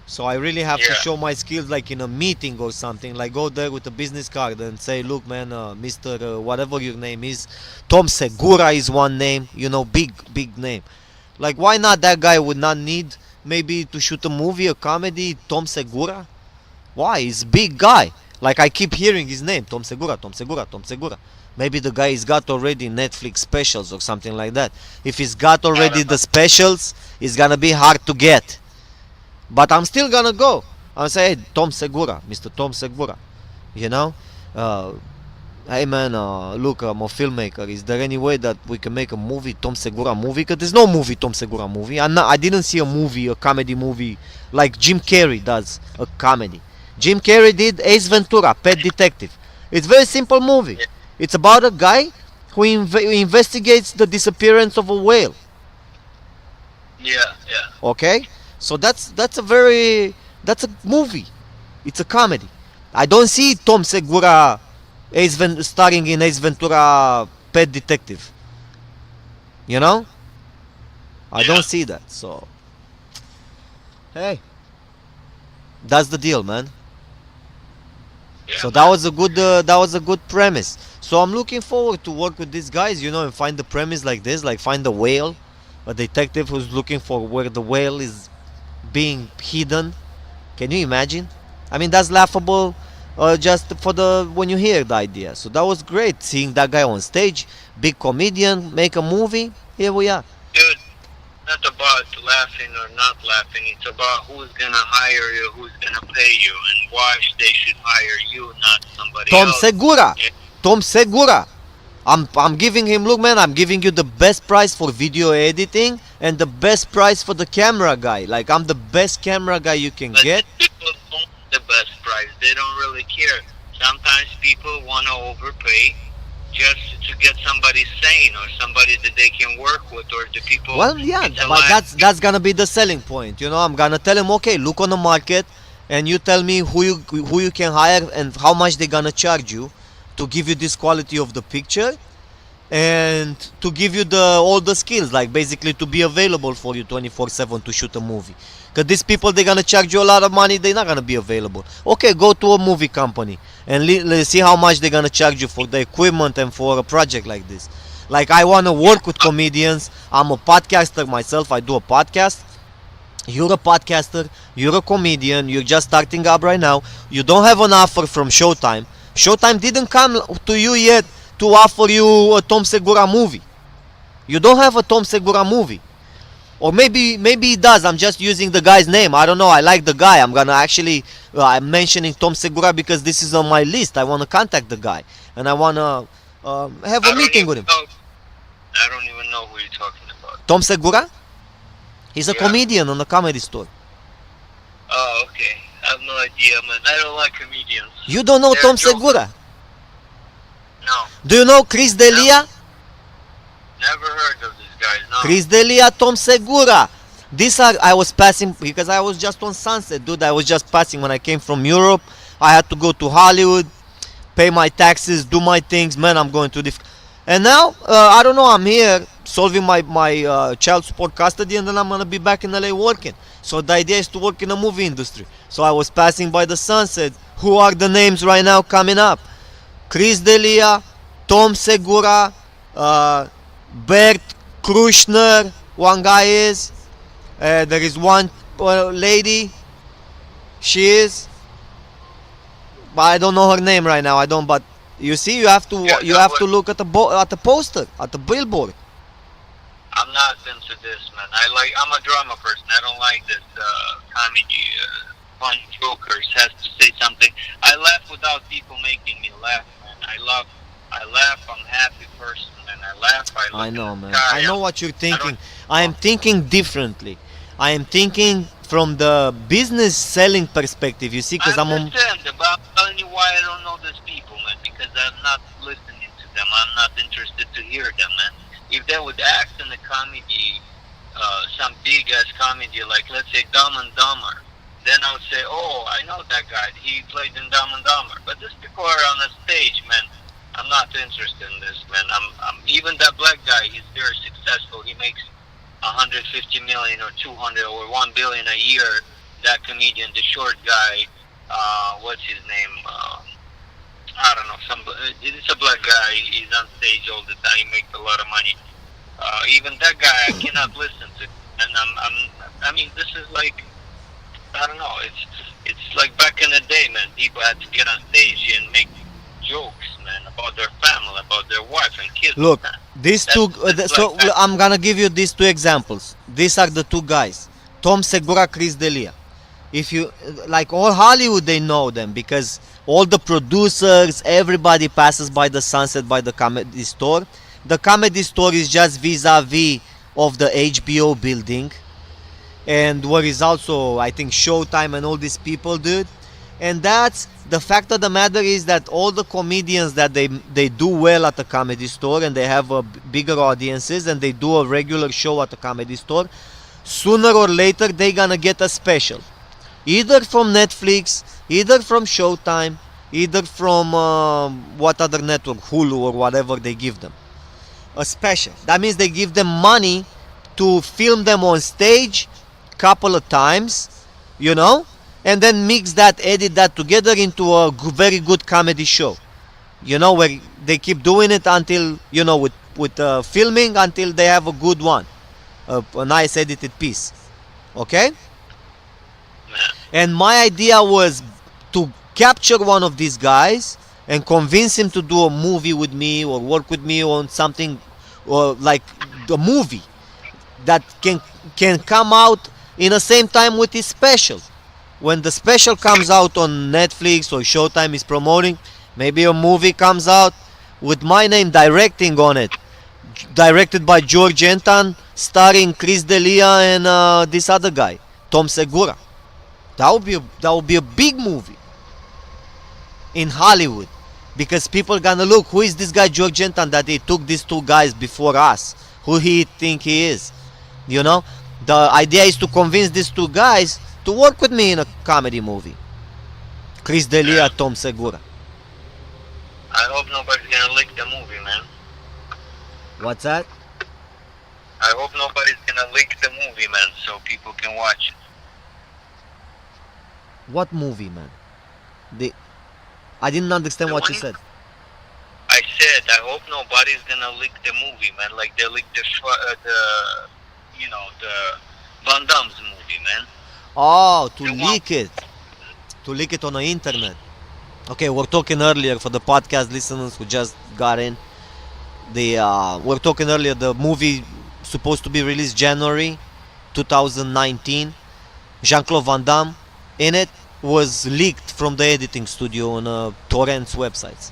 S1: So I really have to
S2: Yeah.
S1: show my skills, like in a meeting or something. Like go there with a business card and say, "Look, man, Mister, whatever your name is, Tom Segura is one name. You know, big name. Like, why not? That guy would not need maybe to shoot a movie, a comedy. Tom Segura. Why? He's a big guy. Like I keep hearing his name, Tom Segura, Tom Segura, Tom Segura. Maybe the guy has got already Netflix specials or something like that. If he's got
S2: I
S1: already
S2: don't know.
S1: the specials, it's gonna be hard to get. But I'm still gonna go. I'll say, hey, Tom Segura, Mr. Tom Segura. You know, uh, hey man, look, I'm a filmmaker. Is there any way that we can make a movie, Tom Segura movie? Because there's no movie, Tom Segura movie. I didn't see a movie, a comedy movie, like Jim Carrey does a comedy. Jim Carrey did Ace Ventura, Pet Detective. It's a very simple movie.
S2: Yeah,
S1: It's about a guy who investigates the disappearance of a whale.
S2: yeah, yeah.
S1: Okay, so that's a movie. It's a comedy. I don't see Tom Segura starring in Ace Ventura Pet Detective. You know, I
S2: Yeah.
S1: don't see that. So hey, that's the deal, man.
S2: Yeah,
S1: So
S2: man.
S1: that was a good premise. So I'm looking forward to work with these guys, you know, and find the premise like this, like find the whale, a detective who's looking for where the whale is being hidden. Can you imagine? I mean, that's laughable, just for the when you hear the idea. So that was great seeing that guy on stage, big comedian, make a movie. Here we are.
S2: Dude, not about laughing or not laughing. It's about who's gonna hire you, who's gonna pay you, and why they should hire you, not somebody
S1: Tom
S2: else.
S1: Segura.
S2: Yeah,
S1: Tom Segura. I'm giving him, look man, I'm giving you the best price for video editing and the best price for the camera guy. Like I'm the best camera guy you can
S2: but
S1: get.
S2: people don't want the best price. They don't really care. Sometimes people want to overpay just to get somebody sane or somebody that they can work with, or the people.
S1: Well, yeah,
S2: It's a
S1: but
S2: line.
S1: that's gonna be the selling point. You know, I'm gonna tell him, okay, look on the market, and you tell me who you can hire and how much they're gonna charge you to give you this quality of the picture and to give you the all the skills, like basically to be available for you 24/7 to shoot a movie. Because these people, they're gonna charge you a lot of money, they're not gonna be available. Okay, go to a movie company and let's see how much they're gonna charge you for the equipment and for a project like this. Like I wanna work with comedians. I'm a podcaster myself. I do a podcast. You're a podcaster, you're a comedian, you're just starting up right now, you don't have an offer from Showtime. Showtime didn't come to you yet to offer you a Tom Segura movie. You don't have a Tom Segura movie. Or maybe it does. I'm just using the guy's name. I don't know. I like the guy. I'm gonna actually I'm mentioning Tom Segura because this is on my list. I wanna contact the guy and I wanna have a
S2: I don't
S1: meeting
S2: even
S1: with him.
S2: know. I don't even know who you're talking about.
S1: Tom Segura? He's a
S2: Yeah.
S1: comedian on a comedy store.
S2: Oh, okay. I have no idea, man. I don't like comedians.
S1: You don't know
S2: They're
S1: Tom
S2: jokes.
S1: Segura?
S2: No,
S1: Do you know Chris D'Elia?
S2: never heard of these guys. No.
S1: Chris D'Elia, Tom Segura. These are, I was passing because I was just on Sunset, dude. I was just passing when I came from Europe. I had to go to Hollywood, pay my taxes, do my things. Man, I'm going to the. And now, I don't know. I'm here solving my child support custody, and then I'm gonna be back in LA working. So the idea is to work in the movie industry. So I was passing by the Sunset. Who are the names right now coming up? Chris D'Elia, Tom Segura, Bert Krushner, one guy is. There is one lady. She is. But I don't know her name right now. I don't. But you see,
S2: Yeah,
S1: you
S2: that
S1: have to
S2: was,
S1: look at the poster, at the billboard.
S2: I'm not into this, man. I'm a drama person. I don't like this comedy. Fun jokers has to say something. I laugh without people making me laugh, man. I laugh. I'm a happy person, and I laugh. I look
S1: I
S2: in
S1: know,
S2: the
S1: man.
S2: sky.
S1: I know what you're
S2: I
S1: thinking.
S2: don't.
S1: I am thinking differently. I am thinking from the business selling perspective. You see,
S2: I
S1: because I'm on.
S2: understand, but I'm telling you why I don't know these people, man. Because I'm not listening to them. I'm not interested to hear them, man. If they would act in a comedy, some big ass comedy, like let's say Dumb and Dumber, then I would say, oh, I know that guy. He played in Dumb and Dumber. But these people are on a stage, man. I'm not interested in this, man. I'm even that black guy. He's very successful. He makes 150 million or 200 or 1 billion a year. that comedian, the short guy. What's his name? I don't know. It's a black guy. He's on stage all the time. He makes a lot of money. Even that guy, I cannot listen to. And I mean, this is like, I don't know. It's like back in the day, man. People had to get on stage and make jokes, man, about their family, about their wife and kids.
S1: Look,
S2: Man.
S1: these
S2: That's-
S1: two.
S2: that's
S1: So
S2: like that.
S1: I'm gonna give you these two examples. These are the two guys: Tom Segura, Chris D'Elia. If you like all Hollywood, they know them because all the producers, everybody passes by the Sunset by the comedy store. The comedy store is just vis-a-vis of the HBO building, and where is also I think Showtime and all these people, dude. And that's the fact of the matter is that all the comedians that they do well at the comedy store and they have bigger audiences and they do a regular show at the comedy store, sooner or later they gonna get a special, either from Netflix, either from Showtime, either from what other network, Hulu or whatever they give them. A special. That means they give them money to film them on stage couple of times, you know, and then mix that, edit that together into a very good comedy show. You know, where they keep doing it until, you know, with filming until they have a good one, a nice edited piece. Okay? And my idea was to capture one of these guys and convince him to do a movie with me or work with me on something, or like the movie that can come out in the same time with his special. When the special comes out on Netflix or Showtime is promoting, maybe a movie comes out with my name directing on it, directed by George Anton, starring Chris D'Elia and this other guy, Tom Segura. That would be a big movie in Hollywood, because people gonna look, who is this guy George Anton that he took these two guys before us? Who he think he is? You know, the idea is to convince these two guys to work with me in a comedy movie. Chris D'Elia, Tom Segura.
S2: I hope nobody's gonna leak the movie, man.
S1: What's that?
S2: I hope nobody's gonna leak the movie, man, so people can watch it.
S1: What movie, man? I didn't understand
S2: The
S1: what you
S2: one-
S1: said.
S2: I said I hope nobody's gonna leak the movie, man. Like they leaked the Van Damme's movie, man.
S1: Oh, to
S2: The one-
S1: leak it. To leak it on the internet. Okay, we're talking earlier for the podcast listeners who just got in. We're talking earlier, the movie supposed to be released January 2019. Jean-Claude Van Damme in it was leaked from the editing studio on torrents websites.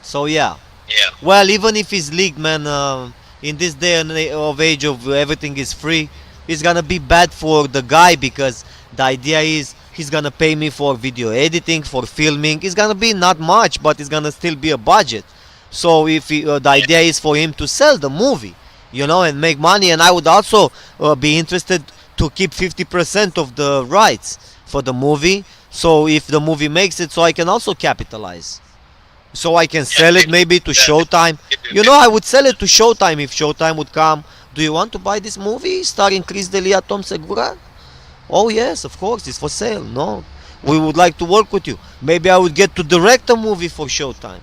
S1: So yeah.
S2: Yeah.
S1: Well, even if it's leaked, man, in this day and of age of everything is free, it's gonna be bad for the guy, because the idea is he's gonna pay me for video editing, for filming. It's gonna be not much, but it's gonna still be a budget. So if the idea is for him to sell the movie, you know, and make money, and I would also be interested to keep 50% of the rights for the movie. So if the movie makes it, so I can also capitalize. So I can sell it maybe to Showtime. You know, I would sell it to Showtime if Showtime would come. Do you want to buy this movie starring Chris D'Elia, Tom Segura? Oh yes, of course, it's for sale. No, we would like to work with you. Maybe I would get to direct a movie for Showtime.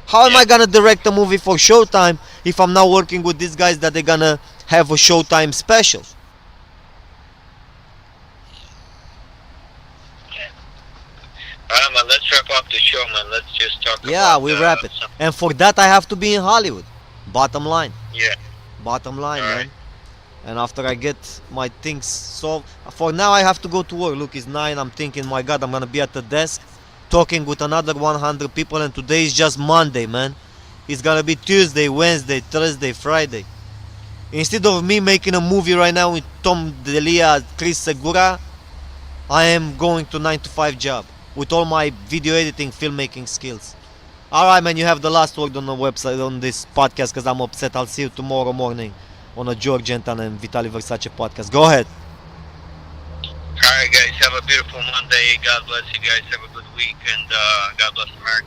S1: How am I gonna direct a movie for Showtime if I'm now working with these guys that they're gonna have a Showtime special?
S2: Alright, man, let's wrap up the show, man. Let's just talk
S1: Yeah,
S2: about
S1: we wrap it.
S2: some-
S1: And for that, I have to be in Hollywood. Bottom line.
S2: Yeah.
S1: Bottom line,
S2: Alright.
S1: man. And after I get my things solved, for now I have to go to work. Look, it's 9. I'm thinking, my God, I'm gonna be at the desk talking with another 100 people, and today is just Monday, man. It's gonna be Tuesday, Wednesday, Thursday, Friday. Instead of me making a movie right now with Tom D'Elia, Chris Segura, I am going to 9 to 5 job with all my video editing, filmmaking skills. Alright, man, you have the last word on the website, on this podcast, because I'm upset. I'll see you tomorrow morning on a George Anton and Vitaliy Versace podcast. Go ahead.
S2: Alright, guys, have a beautiful Monday. God bless you guys. Have a good week, and God bless America.